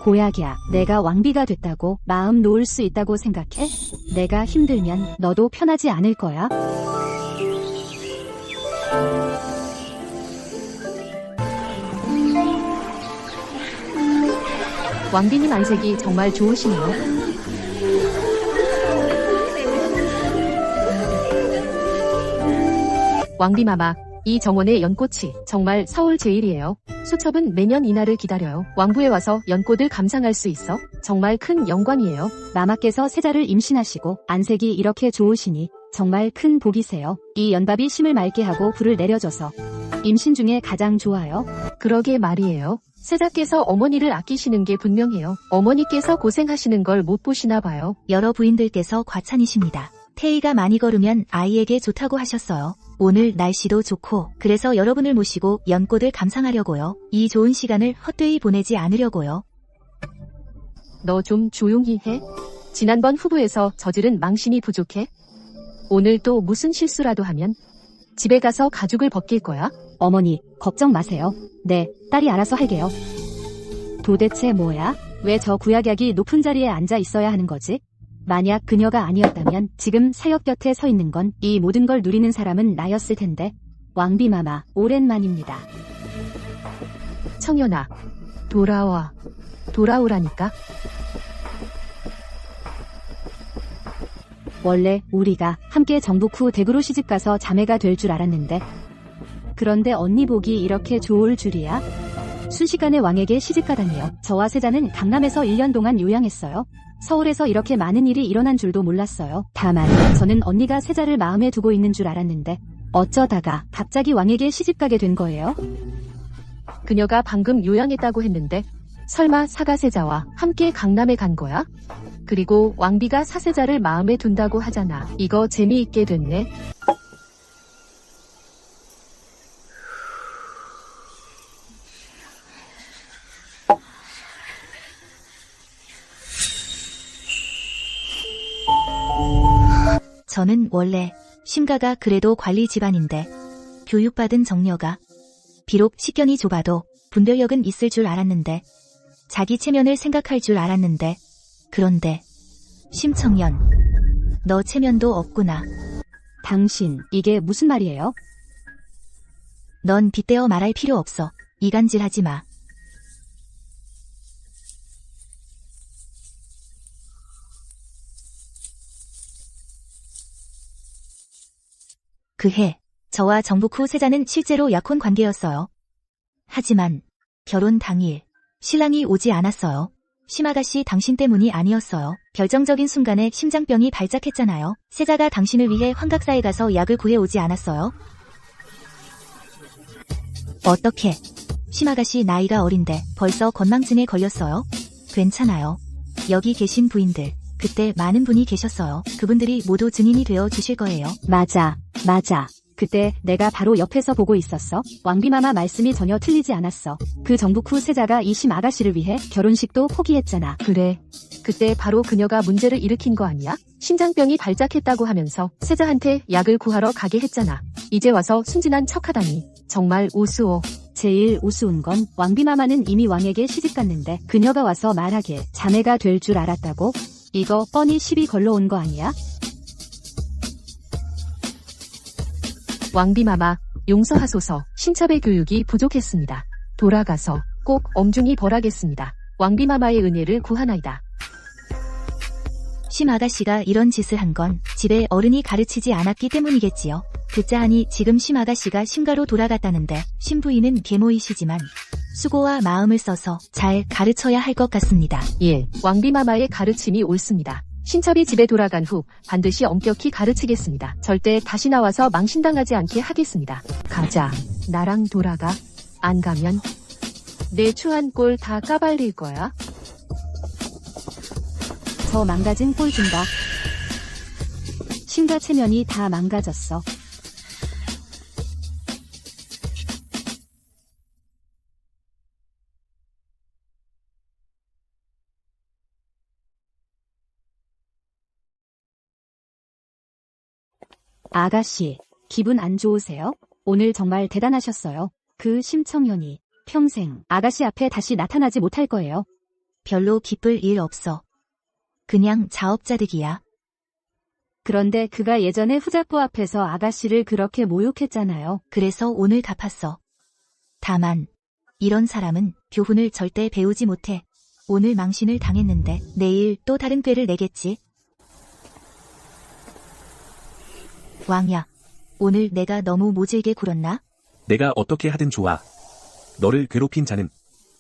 고약이야, 내가 왕비가 됐다고 마음 놓을 수 있다고 생각해? 내가 힘들면 너도 편하지 않을 거야. 왕비님 안색이 정말 좋으시네요. 왕비마마, 이 정원의 연꽃이 정말 서울 제일이에요. 수첩은 매년 이날을 기다려요. 왕부에 와서 연꽃을 감상할 수 있어 정말 큰 영광이에요. 마마께서 세자를 임신하시고 안색이 이렇게 좋으시니 정말 큰 복이세요. 이 연밥이 심을 맑게 하고 불을 내려줘서 임신 중에 가장 좋아요. 그러게 말이에요. 세자께서 어머니를 아끼시는 게 분명해요. 어머니께서 고생하시는 걸 못 보시나 봐요. 여러 부인들께서 과찬이십니다. 태희가 많이 걸으면 아이에게 좋다고 하셨어요. 오늘 날씨도 좋고 그래서 여러분을 모시고 연꽃을 감상하려고요. 이 좋은 시간을 헛되이 보내지 않으려고요. 너 좀 조용히 해. 지난번 후보에서 저지른 망신이 부족해? 오늘 또 무슨 실수라도 하면 집에 가서 가죽을 벗길 거야? 어머니, 걱정 마세요. 네, 딸이 알아서 할게요. 도대체 뭐야? 왜 저 구약약이 높은 자리에 앉아 있어야 하는 거지? 만약 그녀가 아니었다면 지금 사역 곁에 서 있는 건 이 모든 걸 누리는 사람은 나였을 텐데. 왕비마마, 오랜만입니다. 청년아, 돌아와. 돌아오라니까. 원래 우리가 함께 정복 후 대구로 시집가서 자매가 될 줄 알았는데 그런데 언니 복이 이렇게 좋을 줄이야? 순식간에 왕에게 시집가다니요. 저와 세자는 강남에서 1년 동안 요양했어요. 서울에서 이렇게 많은 일이 일어난 줄도 몰랐어요. 다만 저는 언니가 세자를 마음에 두고 있는 줄 알았는데 어쩌다가 갑자기 왕에게 시집가게 된 거예요? 그녀가 방금 요양했다고 했는데 설마 사가세자와 함께 강남에 간 거야? 그리고 왕비가 사세자를 마음에 둔다고 하잖아. 이거 재미있게 됐네. 저는 원래 심가가 그래도 관리 집안인데 교육받은 정려가 비록 식견이 좁아도 분별력은 있을 줄 알았는데 자기 체면을 생각할 줄 알았는데 그런데 심청년 너 체면도 없구나. 당신, 이게 무슨 말이에요? 넌 빗대어 말할 필요 없어. 이간질하지 마. 그해 저와 정복 후 세자는 실제로 약혼 관계였어요. 하지만 결혼 당일 신랑이 오지 않았어요. 심아가씨 당신 때문이 아니었어요. 결정적인 순간에 심장병이 발작했잖아요. 세자가 당신을 위해 환각사에 가서 약을 구해오지 않았어요? 어떻게? 심아가씨 나이가 어린데 벌써 건망증에 걸렸어요? 괜찮아요. 여기 계신 부인들, 그때 많은 분이 계셨어요. 그분들이 모두 증인이 되어 주실 거예요. 맞아. 그때 내가 바로 옆에서 보고 있었어. 왕비마마 말씀이 전혀 틀리지 않았어. 그 정복 후 세자가 이 심 아가씨를 위해 결혼식도 포기했잖아. 그래. 그때 바로 그녀가 문제를 일으킨 거 아니야? 심장병이 발작했다고 하면서 세자한테 약을 구하러 가게 했잖아. 이제 와서 순진한 척하다니. 정말 우스워. 제일 우스운 건 왕비마마는 이미 왕에게 시집갔는데 그녀가 와서 말하길 자매가 될 줄 알았다고? 이거 뻔히 시비 걸러온 거 아니야? 왕비마마, 용서하소서. 신첩의 교육이 부족했습니다. 돌아가서 꼭 엄중히 벌하겠습니다. 왕비마마의 은혜를 구하나이다. 심 아가씨가 이런 짓을 한 건 집에 어른이 가르치지 않았기 때문이겠지요. 듣자 하니 지금 심 아가씨가 심가로 돌아갔다는데 심부인은 계모이시지만 수고와 마음을 써서 잘 가르쳐야 할 것 같습니다. 예, 왕비마마의 가르침이 옳습니다. 신첩이 집에 돌아간 후 반드시 엄격히 가르치겠습니다. 절대 다시 나와서 망신당하지 않게 하겠습니다. 가자. 나랑 돌아가. 안 가면 내 추한 꼴 다 까발릴 거야. 저 망가진 꼴 준다. 신과 체면이 다 망가졌어. 아가씨, 기분 안 좋으세요? 오늘 정말 대단하셨어요. 그 심청년이 평생 아가씨 앞에 다시 나타나지 못할 거예요. 별로 기쁠 일 없어. 그냥 자업자득이야. 그런데 그가 예전에 후작부 앞에서 아가씨를 그렇게 모욕했잖아요. 그래서 오늘 갚았어. 다만 이런 사람은 교훈을 절대 배우지 못해. 오늘 망신을 당했는데 내일 또 다른 꾀를 내겠지. 왕야, 오늘 내가 너무 모질게 굴었나? 내가 어떻게 하든 좋아. 너를 괴롭힌 자는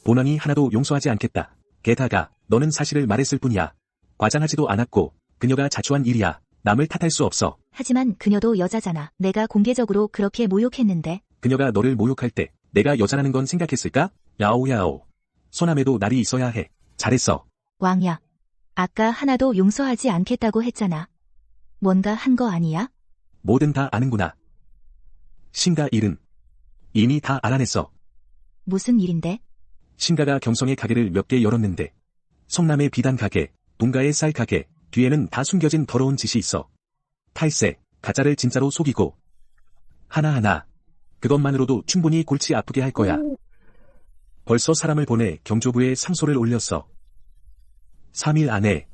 본왕이 하나도 용서하지 않겠다. 게다가 너는 사실을 말했을 뿐이야. 과장하지도 않았고 그녀가 자초한 일이야. 남을 탓할 수 없어. 하지만 그녀도 여자잖아. 내가 공개적으로 그렇게 모욕했는데. 그녀가 너를 모욕할 때 내가 여자라는 건 생각했을까? 야오야오. 소남에도 날이 있어야 해. 잘했어. 왕야, 아까 하나도 용서하지 않겠다고 했잖아. 뭔가 한 거 아니야? 뭐든 다 아는구나. 신가 일은 이미 다 알아냈어. 무슨 일인데? 신가가 경성의 가게를 몇 개 열었는데 성남의 비단 가게, 동가의 쌀 가게, 뒤에는 다 숨겨진 더러운 짓이 있어. 탈세, 가짜를 진짜로 속이고 하나하나 그것만으로도 충분히 골치 아프게 할 거야. 벌써 사람을 보내 경조부에 상소를 올렸어. 3일 안에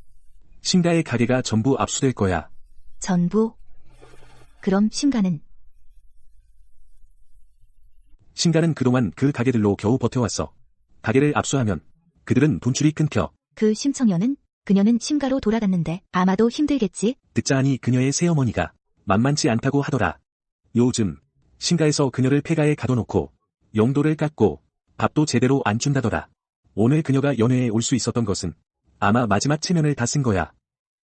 신가의 가게가 전부 압수될 거야. 전부? 그럼 신가는? 신가는 그동안 그 가게들로 겨우 버텨왔어. 가게를 압수하면 그들은 돈줄이 끊겨. 그 심청년은? 그녀는 신가로 돌아갔는데 아마도 힘들겠지? 듣자 하니 그녀의 새어머니가 만만치 않다고 하더라. 요즘 신가에서 그녀를 폐가에 가둬놓고 용도를 깎고 밥도 제대로 안 준다더라. 오늘 그녀가 연회에 올 수 있었던 것은 아마 마지막 체면을 다 쓴 거야.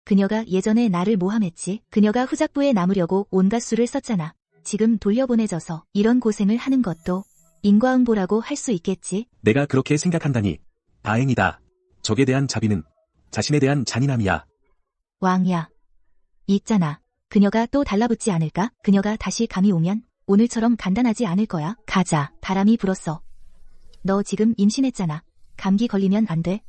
그녀가 예전에 나를 모함했지. 그녀가 후작부에 남으려고 온갖 수를 썼잖아. 지금 돌려보내져서 이런 고생을 하는 것도 인과응보라고 할 수 있겠지. 내가 그렇게 생각한다니 다행이다. 적에 대한 자비는 자신에 대한 잔인함이야. 왕야, 있잖아. 그녀가 또 달라붙지 않을까? 그녀가 다시 감이 오면 오늘처럼 간단하지 않을 거야. 가자. 바람이 불었어. 너 지금 임신했잖아. 감기 걸리면 안 돼.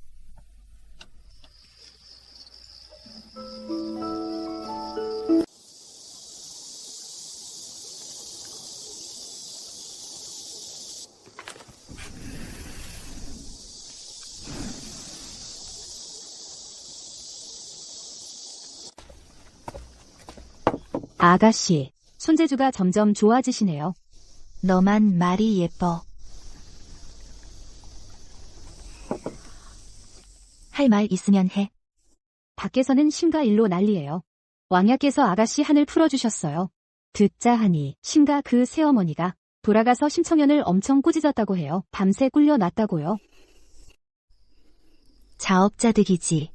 아가씨, 손재주가 점점 좋아지시네요. 너만 말이 예뻐. 할 말 있으면 해. 밖에서는 신가 일로 난리예요. 왕야께서 아가씨 한을 풀어주셨어요. 듣자 하니 신가 그 새어머니가 돌아가서 심청년을 엄청 꾸짖었다고 해요. 밤새 꿀려놨다고요. 자업자득이지.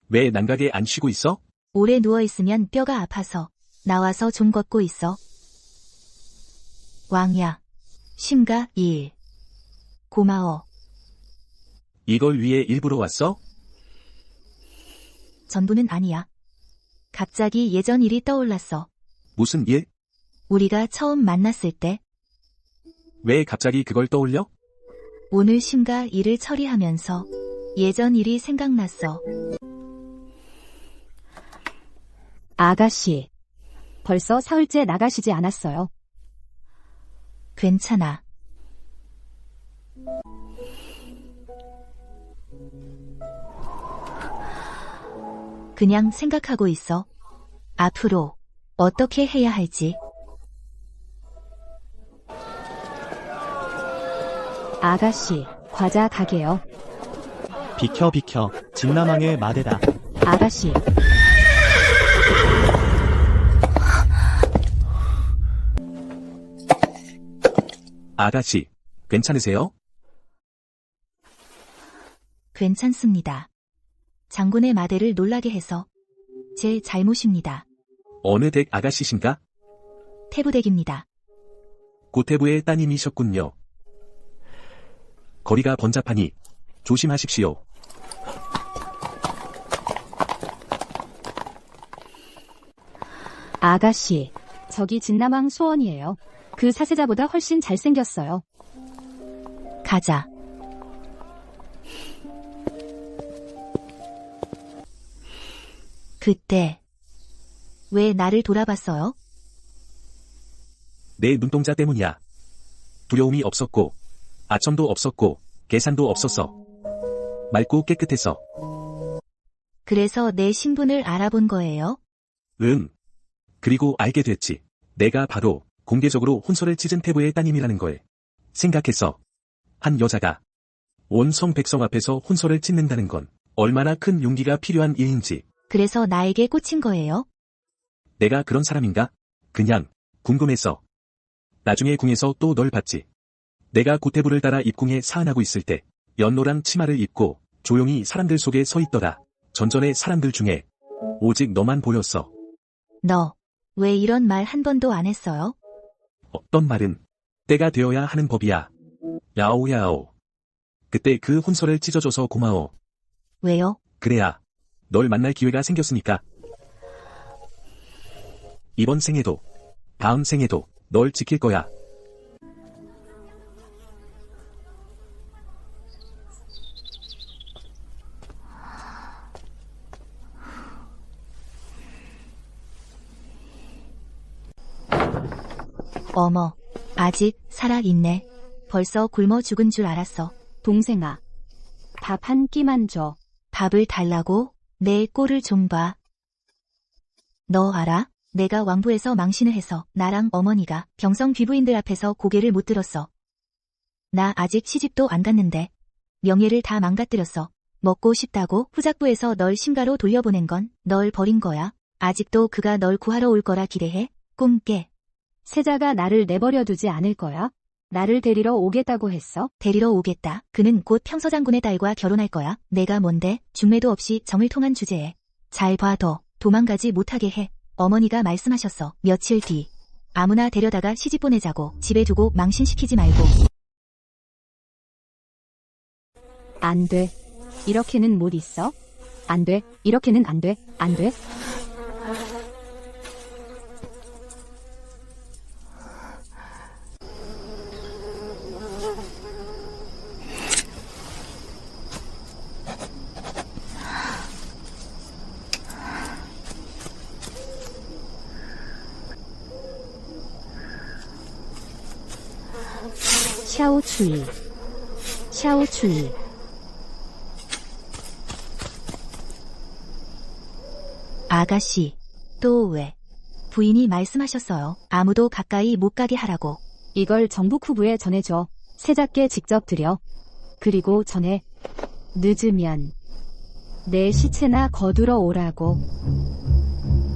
왜 난각에 안 쉬고 있어? 오래 누워있으면 뼈가 아파서 나와서 좀 걷고 있어. 왕야, 심가 1. 고마워. 이걸 위해 일부러 왔어? 전부는 아니야. 갑자기 예전 일이 떠올랐어. 무슨 일? 우리가 처음 만났을 때 왜 갑자기 그걸 떠올려? 오늘 심가 일을 처리하면서 예전 일이 생각났어. 아가씨, 벌써 사흘째 나가시지 않았어요. 괜찮아. 그냥 생각하고 있어. 앞으로 어떻게 해야 할지. 아가씨, 과자 가게요. 비켜 비켜. 진나망의 마대다. 아가씨, 아가씨, 괜찮으세요? 괜찮습니다. 장군의 마대를 놀라게 해서 제 잘못입니다. 어느 댁 아가씨신가? 태부댁입니다. 고태부의 따님이셨군요. 거리가 번잡하니 조심하십시오. 아가씨, 저기 진남왕 소원이에요. 그 사세자보다 훨씬 잘생겼어요. 가자. 그때 왜 나를 돌아봤어요? 내 눈동자 때문이야. 두려움이 없었고, 아첨도 없었고, 계산도 없었어. 맑고 깨끗했어. 그래서 내 신분을 알아본 거예요? 응. 그리고 알게 됐지. 내가 바로 공개적으로 혼설을 찢은 태부의 따님이라는 걸 생각했어. 한 여자가 온 성백성 앞에서 혼설을 찢는다는 건 얼마나 큰 용기가 필요한 일인지. 그래서 나에게 꽂힌 거예요? 내가 그런 사람인가? 그냥 궁금했어. 나중에 궁에서 또 널 봤지. 내가 고태부를 따라 입궁에 사안하고 있을 때 연노랑 치마를 입고 조용히 사람들 속에 서 있더라. 전전의 사람들 중에 오직 너만 보였어. 너 왜 이런 말 한 번도 안 했어요? 어떤 말은 때가 되어야 하는 법이야. 야오 야오. 그때 그 혼설을 찢어줘서 고마워. 왜요? 그래야 널 만날 기회가 생겼으니까. 이번 생에도 다음 생에도 널 지킬 거야. 어머, 아직 살아있네. 벌써 굶어 죽은 줄 알았어. 동생아, 밥 한 끼만 줘. 밥을 달라고? 내 꼴을 좀 봐. 너 알아? 내가 왕부에서 망신을 해서 나랑 어머니가 병성 귀부인들 앞에서 고개를 못 들었어. 나 아직 시집도 안 갔는데 명예를 다 망가뜨렸어. 먹고 싶다고 후작부에서 널 심가로 돌려보낸 건 널 버린 거야. 아직도 그가 널 구하러 올 거라 기대해? 꿈 깨. 세자가 나를 내버려 두지 않을 거야? 나를 데리러 오겠다고 했어? 데리러 오겠다. 그는 곧 평서장군의 딸과 결혼할 거야. 내가 뭔데? 중매도 없이 정을 통한 주제에. 잘 봐둬. 도망가지 못하게 해. 어머니가 말씀하셨어. 며칠 뒤. 아무나 데려다가 시집 보내자고. 집에 두고 망신시키지 말고. 안 돼. 이렇게는 못 있어? 안 돼. 이렇게는 안 돼. 안 돼. 샤오추이. 샤오추이. 아가씨, 또 왜? 부인이 말씀하셨어요. 아무도 가까이 못 가게 하라고. 이걸 정복 후부에 전해줘. 세자께 직접 드려. 그리고 전해. 늦으면 내 시체나 거두러 오라고.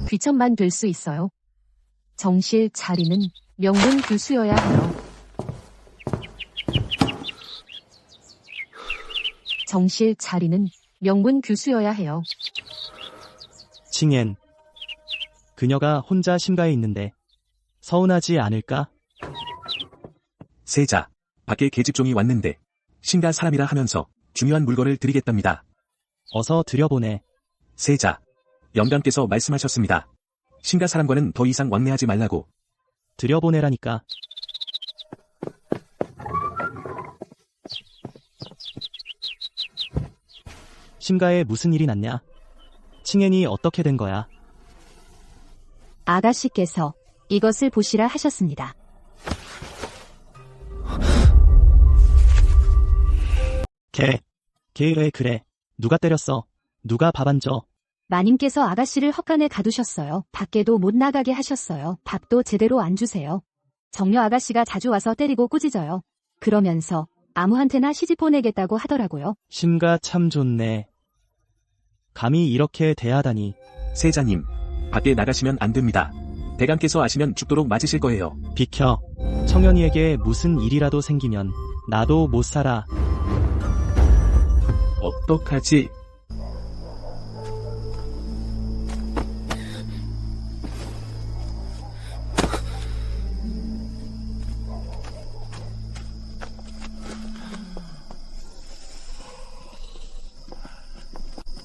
귀천만 될 수 있어요. 정실 자리는 명문 교수여야 해요. 정실 자리는 명문 교수여야 해요. 칭엔. 그녀가 혼자 심가에 있는데 서운하지 않을까? 세자, 밖에 계집종이 왔는데 신가 사람이라 하면서 중요한 물건을 드리겠답니다. 어서 들여보내. 세자, 영감께서 말씀하셨습니다. 신가 사람과는 더 이상 왕래하지 말라고. 들여보내라니까. 심가에 무슨 일이 났냐? 칭엔이 어떻게 된 거야? 아가씨께서 이것을 보시라 하셨습니다. 걔 왜 그래? 누가 때렸어? 누가 밥 안 줘? 마님께서 아가씨를 헛간에 가두셨어요. 밖에도 못 나가게 하셨어요. 밥도 제대로 안 주세요. 정려 아가씨가 자주 와서 때리고 꾸짖어요. 그러면서 아무한테나 시집 보내겠다고 하더라고요. 심가 참 좋네. 감히 이렇게 대하다니. 세자님, 밖에 나가시면 안 됩니다. 대감께서 아시면 죽도록 맞으실 거예요. 비켜. 청년이에게 무슨 일이라도 생기면 나도 못 살아. 어떡하지?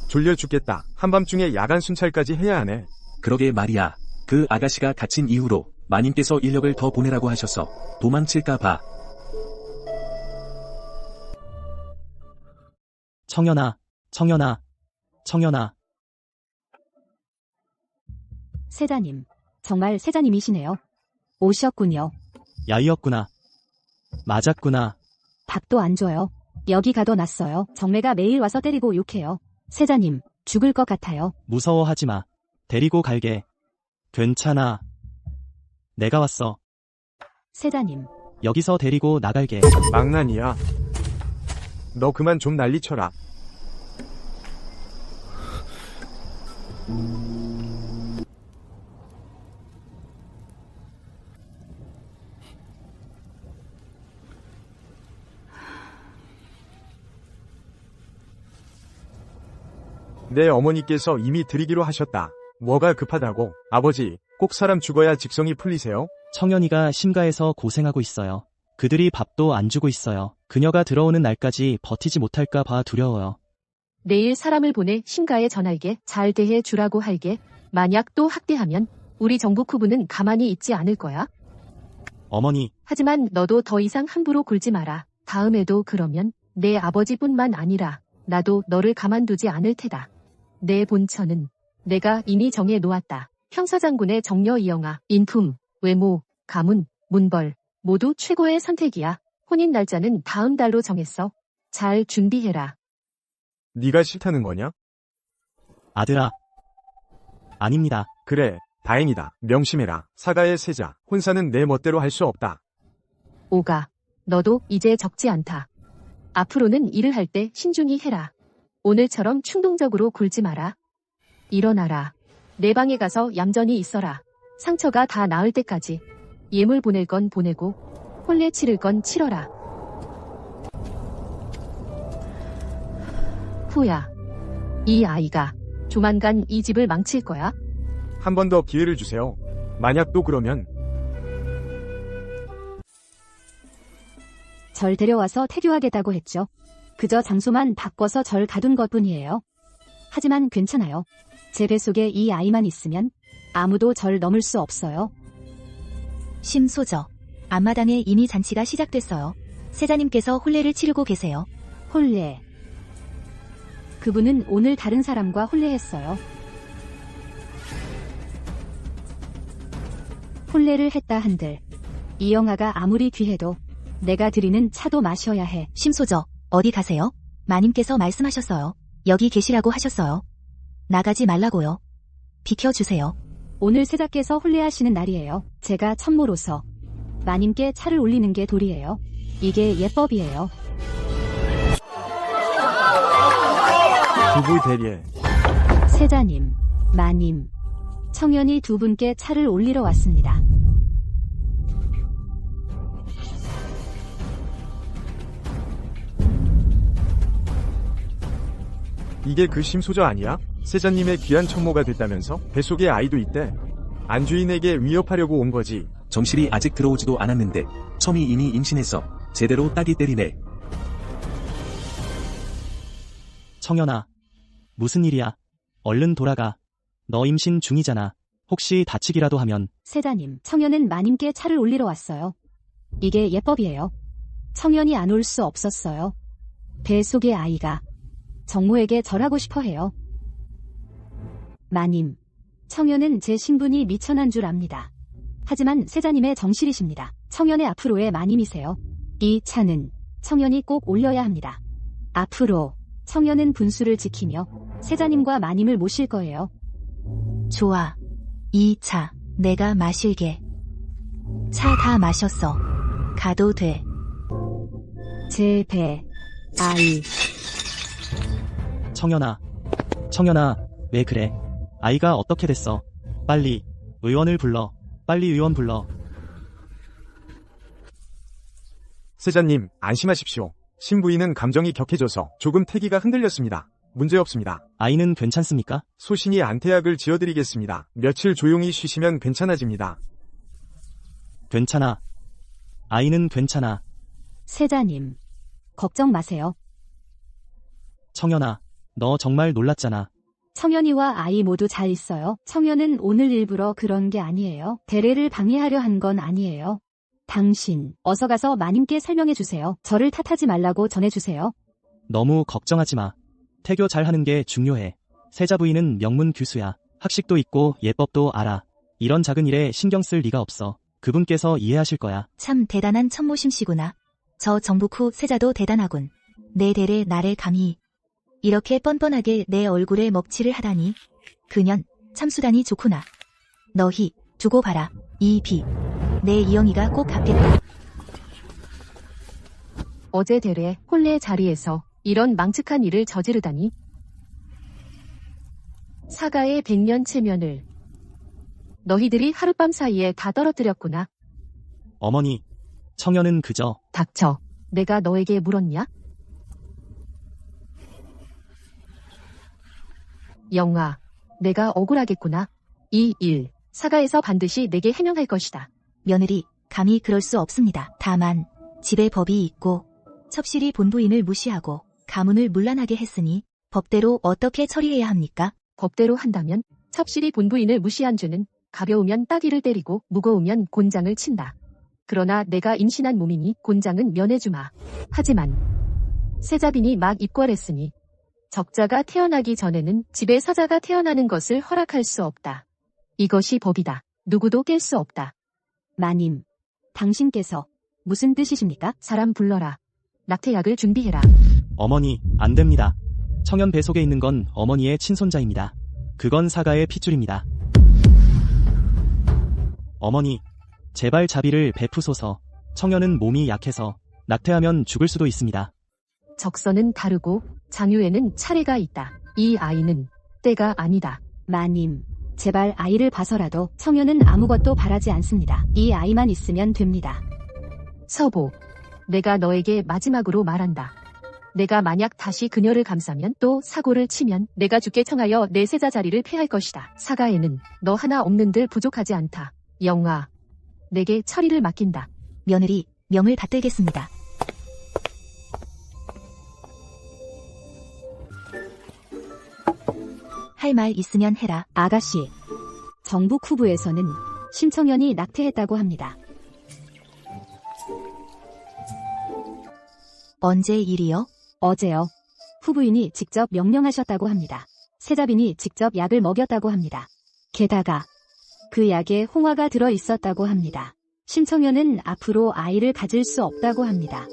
졸려 죽겠다. 한밤중에 야간 순찰까지 해야 하네. 그러게 말이야. 그 아가씨가 갇힌 이후로 마님께서 인력을 더 보내라고 하셔서 도망칠까봐. 청년아, 청년아, 청년아. 세자님, 정말 세자님이시네요. 오셨군요. 야이였구나. 맞았구나. 밥도 안 줘요. 여기 가둬놨어요. 정매가 매일 와서 때리고 욕해요. 세자님, 죽을 것 같아요. 무서워하지 마. 데리고 갈게. 괜찮아. 내가 왔어. 세자님, 여기서 데리고 나갈게. 망난이야. 너 그만 좀 난리쳐라. 내 어머니께서 이미 드리기로 하셨다. 뭐가 급하다고? 아버지, 꼭 사람 죽어야 직성이 풀리세요? 청년이가 심가에서 고생하고 있어요. 그들이 밥도 안 주고 있어요. 그녀가 들어오는 날까지 버티지 못할까 봐 두려워요. 내일 사람을 보내 심가에 전할게. 잘 대해 주라고 할게. 만약 또 학대하면 우리 정복후부는 가만히 있지 않을 거야. 어머니, 하지만 너도 더 이상 함부로 굴지 마라. 다음에도 그러면 내 아버지뿐만 아니라 나도 너를 가만두지 않을 테다. 내 본처는 내가 이미 정해 놓았다. 형사장군의 정려 이영아, 인품, 외모, 가문, 문벌 모두 최고의 선택이야. 혼인 날짜는 다음 달로 정했어. 잘 준비해라. 네가 싫다는 거냐? 아들아. 아닙니다. 그래, 다행이다. 명심해라. 사가의 세자, 혼사는 내 멋대로 할 수 없다. 오가, 너도 이제 적지 않다. 앞으로는 일을 할 때 신중히 해라. 오늘처럼 충동적으로 굴지 마라. 일어나라. 내 방에 가서 얌전히 있어라. 상처가 다 나을 때까지. 예물 보낼 건 보내고 혼례 치를 건 치러라. 후야, 이 아이가 조만간 이 집을 망칠 거야. 한 번 더 기회를 주세요. 만약 또 그러면 절 데려와서 태교하겠다고 했죠. 그저 장소만 바꿔서 절 가둔 것뿐이에요. 하지만 괜찮아요. 제 뱃속에 이 아이만 있으면 아무도 절 넘을 수 없어요. 심소저. 앞마당에 이미 잔치가 시작됐어요. 세자님께서 혼례를 치르고 계세요. 혼례. 그분은 오늘 다른 사람과 혼례했어요. 혼례를 했다 한들 이영아가 아무리 귀해도 내가 드리는 차도 마셔야 해. 심소저, 어디 가세요? 마님께서 말씀하셨어요. 여기 계시라고 하셨어요. 나가지 말라고요. 비켜주세요. 오늘 세자께서 혼례하시는 날이에요. 제가 천모로서 마님께 차를 올리는 게 도리예요. 이게 예법이에요. 부부 대리에 세자님, 마님, 청년이 두 분께 차를 올리러 왔습니다. 이게 그 심소저 아니야? 세자님의 귀한 천모가 됐다면서? 뱃속에 아이도 있대. 안주인에게 위협하려고 온 거지. 정실이 아직 들어오지도 않았는데 첨이 이미 임신했어. 제대로 딱이 때리네. 청년아. 무슨 일이야? 얼른 돌아가. 너 임신 중이잖아. 혹시 다치기라도 하면. 세자님, 청년은 마님께 차를 올리러 왔어요. 이게 예법이에요. 청년이 안 올 수 없었어요. 배 속의 아이가 정모에게 절하고 싶어 해요. 마님, 청년은 제 신분이 미천한 줄 압니다. 하지만 세자님의 정실이십니다. 청년의 앞으로의 마님이세요. 이 차는 청년이 꼭 올려야 합니다. 앞으로 청년은 분수를 지키며 세자님과 마님을 모실 거예요. 좋아. 이 차, 내가 마실게. 차 다 마셨어. 가도 돼. 제 배, 아이, 청년아, 왜 그래? 아이가 어떻게 됐어? 빨리 의원을 불러. 빨리 의원 불러. 세자님, 안심하십시오. 신부인은 감정이 격해져서 조금 태기가 흔들렸습니다. 문제없습니다. 아이는 괜찮습니까? 소신이 안태약을 지어드리겠습니다. 며칠 조용히 쉬시면 괜찮아집니다. 괜찮아. 아이는 괜찮아. 세자님. 걱정 마세요. 청년아, 너 정말 놀랐잖아. 청년이와 아이 모두 잘 있어요. 청년은 오늘 일부러 그런 게 아니에요. 대례를 방해하려 한 건 아니에요. 당신, 어서 가서 마님께 설명해 주세요. 저를 탓하지 말라고 전해주세요. 너무 걱정하지 마. 태교 잘하는 게 중요해. 세자 부인은 명문 교수야. 학식도 있고 예법도 알아. 이런 작은 일에 신경 쓸 리가 없어. 그분께서 이해하실 거야. 참 대단한 천모심씨구나. 저 정복후 세자도 대단하군. 내 대래 나를 감히 이렇게 뻔뻔하게 내 얼굴에 먹칠을 하다니. 그년 참수단이 좋구나. 너희 두고 봐라. 이 비. 내 이영이가 꼭 갚겠다. 어제 대례 혼례 자리에서 이런 망측한 일을 저지르다니. 사가의 백년 체면을 너희들이 하룻밤 사이에 다 떨어뜨렸구나. 어머니, 청년은 그저 닥쳐. 내가 너에게 물었냐? 영아, 내가 억울하겠구나. 이 일, 사가에서 반드시 내게 해명할 것이다. 며느리, 감히 그럴 수 없습니다. 다만 집에 법이 있고 첩실이 본부인을 무시하고 가문을 문란하게 했으니 법대로 어떻게 처리해야 합니까? 법대로 한다면 첩실이 본부인을 무시한 죄는 가벼우면 따귀를 때리고 무거우면 곤장을 친다. 그러나 내가 임신한 몸이니 곤장은 면해주마. 하지만 세자빈이 막 입궐했으니 적자가 태어나기 전에는 집에 사자가 태어나는 것을 허락할 수 없다. 이것이 법이다. 누구도 깰 수 없다. 마님, 당신께서 무슨 뜻이십니까? 사람 불러라. 낙태약을 준비해라. 어머니, 안 됩니다. 청년 배 속에 있는 건 어머니의 친손자입니다. 그건 사가의 핏줄입니다. 어머니, 제발 자비를 베푸소서. 청년은 몸이 약해서 낙태하면 죽을 수도 있습니다. 적서는 다르고 장유에는 차례가 있다. 이 아이는 때가 아니다. 마님, 제발 아이를 봐서라도 청년은 아무것도 바라지 않습니다. 이 아이만 있으면 됩니다. 서보, 내가 너에게 마지막으로 말한다. 내가 만약 다시 그녀를 감싸면 또 사고를 치면 내가 죽게 청하여 내 세자 자리를 패할 것이다. 사가에는 너 하나 없는들 부족하지 않다. 영아, 내게 처리를 맡긴다. 며느리, 명을 받들겠습니다. 할 말 있으면 해라. 아가씨, 정북 후부에서는 신청년이 낙태했다고 합니다. 언제 일이요? 어제요. 후부인이 직접 명령하셨다고 합니다. 세자빈이 직접 약을 먹였다고 합니다. 게다가 그 약에 홍화가 들어 있었다고 합니다. 신청년은 앞으로 아이를 가질 수 없다고 합니다.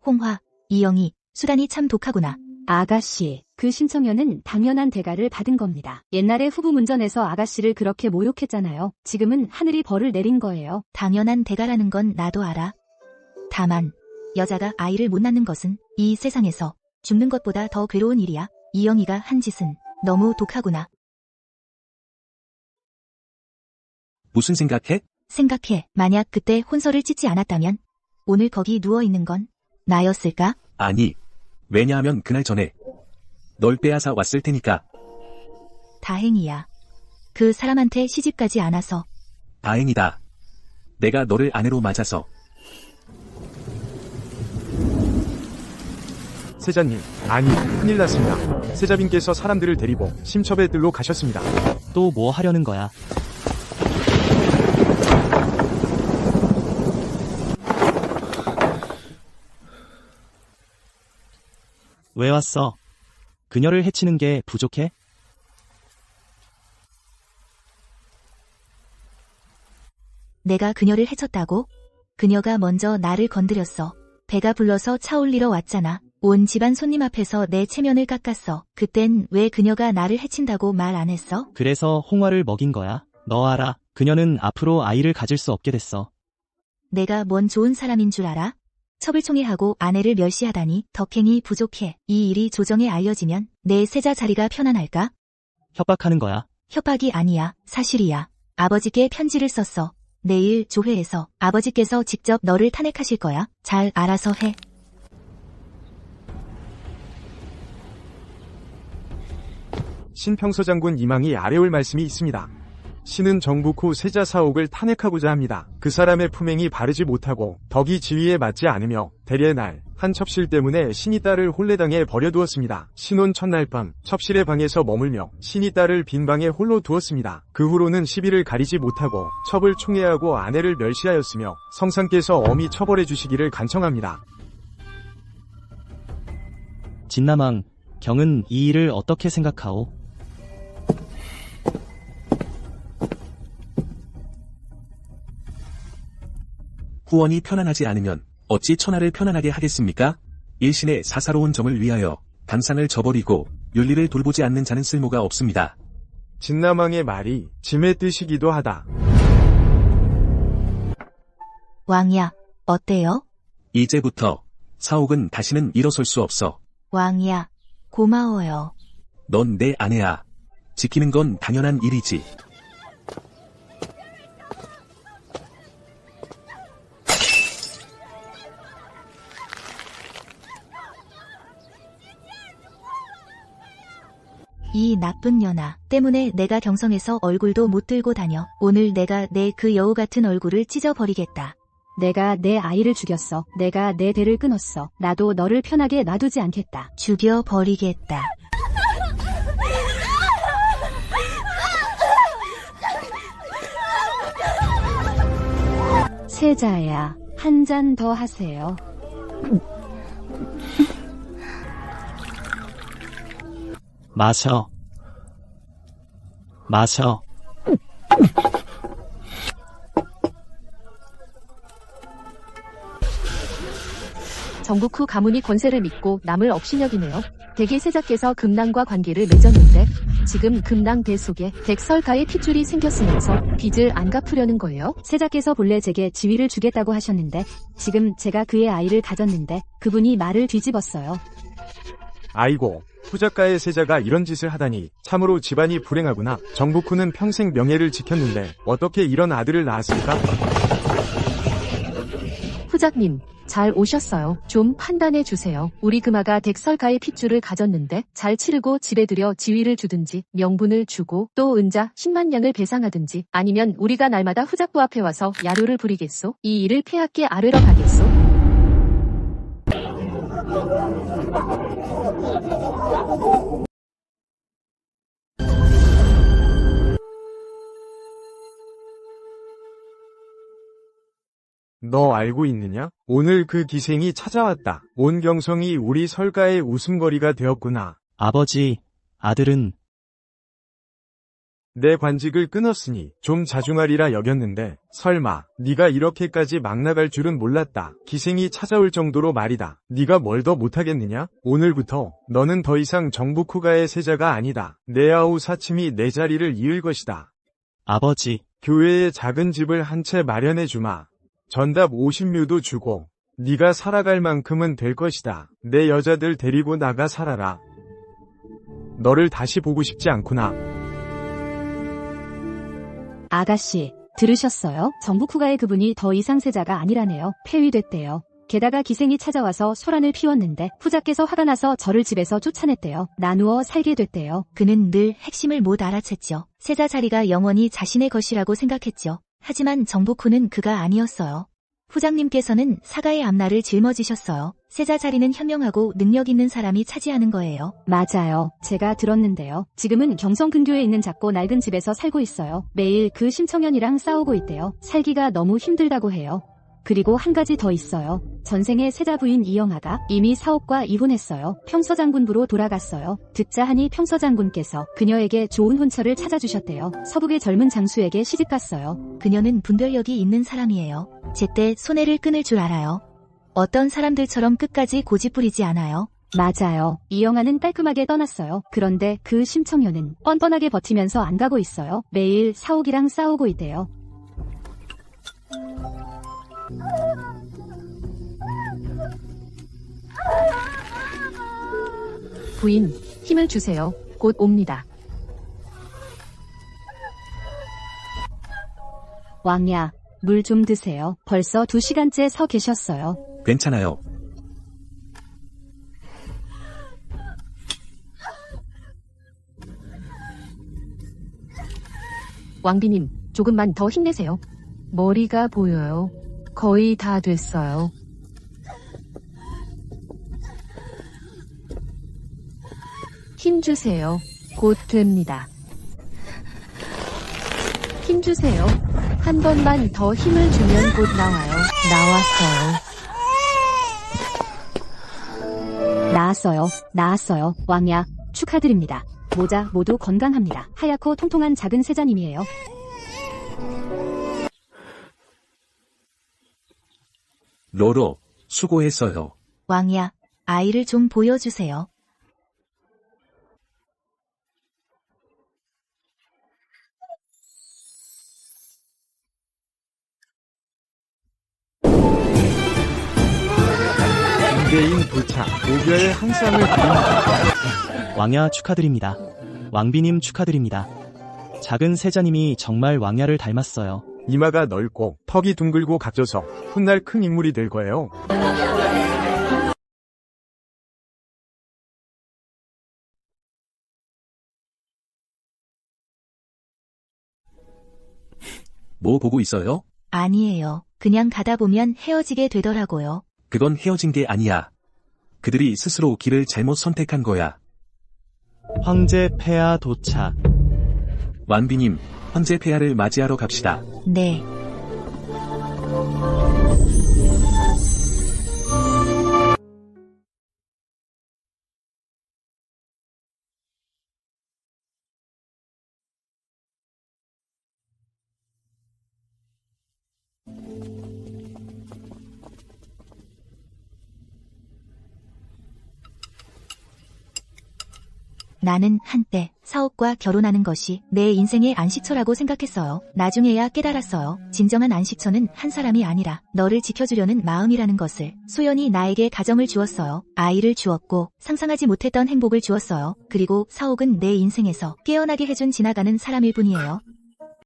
홍화, 이영이, 수단이 참 독하구나. 아가씨, 그 신청년은 당연한 대가를 받은 겁니다. 옛날에 후부문전에서 아가씨를 그렇게 모욕했잖아요. 지금은 하늘이 벌을 내린 거예요. 당연한 대가라는 건 나도 알아. 다만 여자가 아이를 못 낳는 것은 이 세상에서 죽는 것보다 더 괴로운 일이야. 이영이가 한 짓은 너무 독하구나. 무슨 생각해? 생각해. 만약 그때 혼서를 찢지 않았다면 오늘 거기 누워있는 건 나였을까? 아니, 왜냐하면 그날 전에 널 빼앗아 왔을 테니까. 다행이야. 그 사람한테 시집가지 않아서. 다행이다. 내가 너를 아내로 맞아서. 세자님, 아니, 큰일 났습니다. 세자빈께서 사람들을 데리고 심첩의 뜰로 가셨습니다. 또 뭐 하려는 거야? 왜 왔어? 그녀를 해치는 게 부족해? 내가 그녀를 해쳤다고? 그녀가 먼저 나를 건드렸어. 배가 불러서 차 올리러 왔잖아. 온 집안 손님 앞에서 내 체면을 깎았어. 그땐 왜 그녀가 나를 해친다고 말 안 했어? 그래서 홍화를 먹인 거야. 너 알아. 그녀는 앞으로 아이를 가질 수 없게 됐어. 내가 뭔 좋은 사람인 줄 알아? 첩을 총애하고 아내를 멸시하다니 덕행이 부족해. 이 일이 조정에 알려지면 내 세자 자리가 편안할까? 협박하는 거야. 협박이 아니야. 사실이야. 아버지께 편지를 썼어. 내일 조회에서 아버지께서 직접 너를 탄핵하실 거야. 잘 알아서 해. 신평서장군 이망이 아래올 말씀이 있습니다. 신은 정북 후 세자 사옥을 탄핵하고자 합니다. 그 사람의 품행이 바르지 못하고 덕이 지위에 맞지 않으며 대례 날 한 첩실 때문에 신이 딸을 혼례당에 버려두었습니다. 신혼 첫날 밤 첩실의 방에서 머물며 신이 딸을 빈 방에 홀로 두었습니다. 그 후로는 시비를 가리지 못하고 첩을 총애하고 아내를 멸시하였으며 성상께서 엄히 처벌해 주시기를 간청합니다. 진남왕, 경은 이 일을 어떻게 생각하오? 후원이 편안하지 않으면 어찌 천하를 편안하게 하겠습니까? 일신의 사사로운 점을 위하여 당상을 저버리고 윤리를 돌보지 않는 자는 쓸모가 없습니다. 진남왕의 말이 짐의 뜻이기도 하다. 왕이야, 어때요? 이제부터 사옥은 다시는 일어설 수 없어. 왕이야, 고마워요. 넌 내 아내야. 지키는 건 당연한 일이지. 이 나쁜 년아 때문에 내가 경성에서 얼굴도 못 들고 다녀. 오늘 내가 내 그 여우 같은 얼굴을 찢어버리겠다. 내가 내 아이를 죽였어. 내가 내 대를 끊었어. 나도 너를 편하게 놔두지 않겠다. 죽여버리겠다. 세자야, 한 잔 더 하세요. 마셔. 마셔. 정북 후 가문이 권세를 믿고 남을 업신여기네요. 대개 세자께서 금낭과 관계를 맺었는데 지금 금낭 대 속에 덱설가의 핏줄이 생겼으면서 빚을 안 갚으려는 거예요. 세자께서 본래 제게 지위를 주겠다고 하셨는데 지금 제가 그의 아이를 가졌는데 그분이 말을 뒤집었어요. 아이고, 후작가의 세자가 이런 짓을 하다니 참으로 집안이 불행하구나. 정북 후는 평생 명예를 지켰는데 어떻게 이런 아들을 낳았을까? 후작님, 잘 오셨어요. 좀 판단해 주세요. 우리 금아가 덱설가의 핏줄을 가졌는데 잘 치르고 집에 들여 지위를 주든지 명분을 주고 또 은자 10만 양을 배상하든지 아니면 우리가 날마다 후작부 앞에 와서 야료를 부리겠소. 이 일을 폐하께 아르러 가겠소. 너 알고 있느냐? 오늘 그 기생이 찾아왔다. 온 경성이 우리 설가의 웃음거리가 되었구나. 아버지, 아들은 내 관직을 끊었으니 좀 자중하리라 여겼는데 설마 네가 이렇게까지 막 나갈 줄은 몰랐다. 기생이 찾아올 정도로 말이다. 네가 뭘 더 못하겠느냐? 오늘부터 너는 더 이상 정북 후가의 세자가 아니다. 내 아우 사침이 내 자리를 이을 것이다. 아버지, 교회에 작은 집을 한 채 마련해 주마. 전답 50묘도 주고 네가 살아갈 만큼은 될 것이다. 내 여자들 데리고 나가 살아라. 너를 다시 보고 싶지 않구나. 아가씨, 들으셨어요? 정북 후가의 그분이 더 이상 세자가 아니라네요. 폐위됐대요. 게다가 기생이 찾아와서 소란을 피웠는데 후자께서 화가 나서 저를 집에서 쫓아냈대요. 나누어 살게 됐대요. 그는 늘 핵심을 못 알아챘죠. 세자 자리가 영원히 자신의 것이라고 생각했죠. 하지만 정북 후는 그가 아니었어요. 후장님께서는 사가의 앞날을 짊어지셨어요. 세자 자리는 현명하고 능력 있는 사람이 차지하는 거예요. 맞아요. 제가 들었는데요. 지금은 경성 근교에 있는 작고 낡은 집에서 살고 있어요. 매일 그 심청년이랑 싸우고 있대요. 살기가 너무 힘들다고 해요. 그리고 한 가지 더 있어요. 전생의 세자 부인 이영아가 이미 사옥과 이혼했어요. 평서장군부로 돌아갔어요. 듣자 하니 평서장군께서 그녀에게 좋은 혼처를 찾아주셨대요. 서북의 젊은 장수에게 시집갔어요. 그녀는 분별력이 있는 사람이에요. 제때 손해를 끊을 줄 알아요. 어떤 사람들처럼 끝까지 고집부리지 않아요. 맞아요. 이영아는 깔끔하게 떠났어요. 그런데 그 심청년은 뻔뻔하게 버티면서 안 가고 있어요. 매일 사옥이랑 싸우고 있대요. 부인, 힘을 주세요. 곧 옵니다. 왕야, 물 좀 드세요. 벌써 2시간째 서 계셨어요. 괜찮아요. 왕비님, 조금만 더 힘내세요. 머리가 보여요. 거의 다 됐어요. 힘 주세요. 곧 됩니다. 힘 주세요. 한 번만 더 힘을 주면 곧 나와요. 나왔어요. 나았어요. 왕야, 축하드립니다. 모자 모두 건강합니다. 하얗고 통통한 작은 세자님이에요. 로로, 수고했어요. 왕야, 아이를 좀 보여주세요. 임대인 도착. 오별 항상을 드립니다. 왕야 축하드립니다. 왕비님 축하드립니다. 작은 세자님이 정말 왕야를 닮았어요. 이마가 넓고 턱이 둥글고 각져서 훗날 큰 인물이 될 거예요. 뭐 보고 있어요? 아니에요. 그냥 가다 보면 헤어지게 되더라고요. 그건 헤어진 게 아니야. 그들이 스스로 길을 잘못 선택한 거야. 황제 폐하 도착. 왕비님, 황제 폐하를 맞이하러 갑시다. 네. 나는 한때 사옥과 결혼하는 것이 내 인생의 안식처라고 생각했어요. 나중에야 깨달았어요. 진정한 안식처는 한 사람이 아니라 너를 지켜주려는 마음이라는 것을. 소연이 나에게 가정을 주었어요. 아이를 주었고 상상하지 못했던 행복을 주었어요. 그리고 사옥은 내 인생에서 깨어나게 해준 지나가는 사람일 뿐이에요.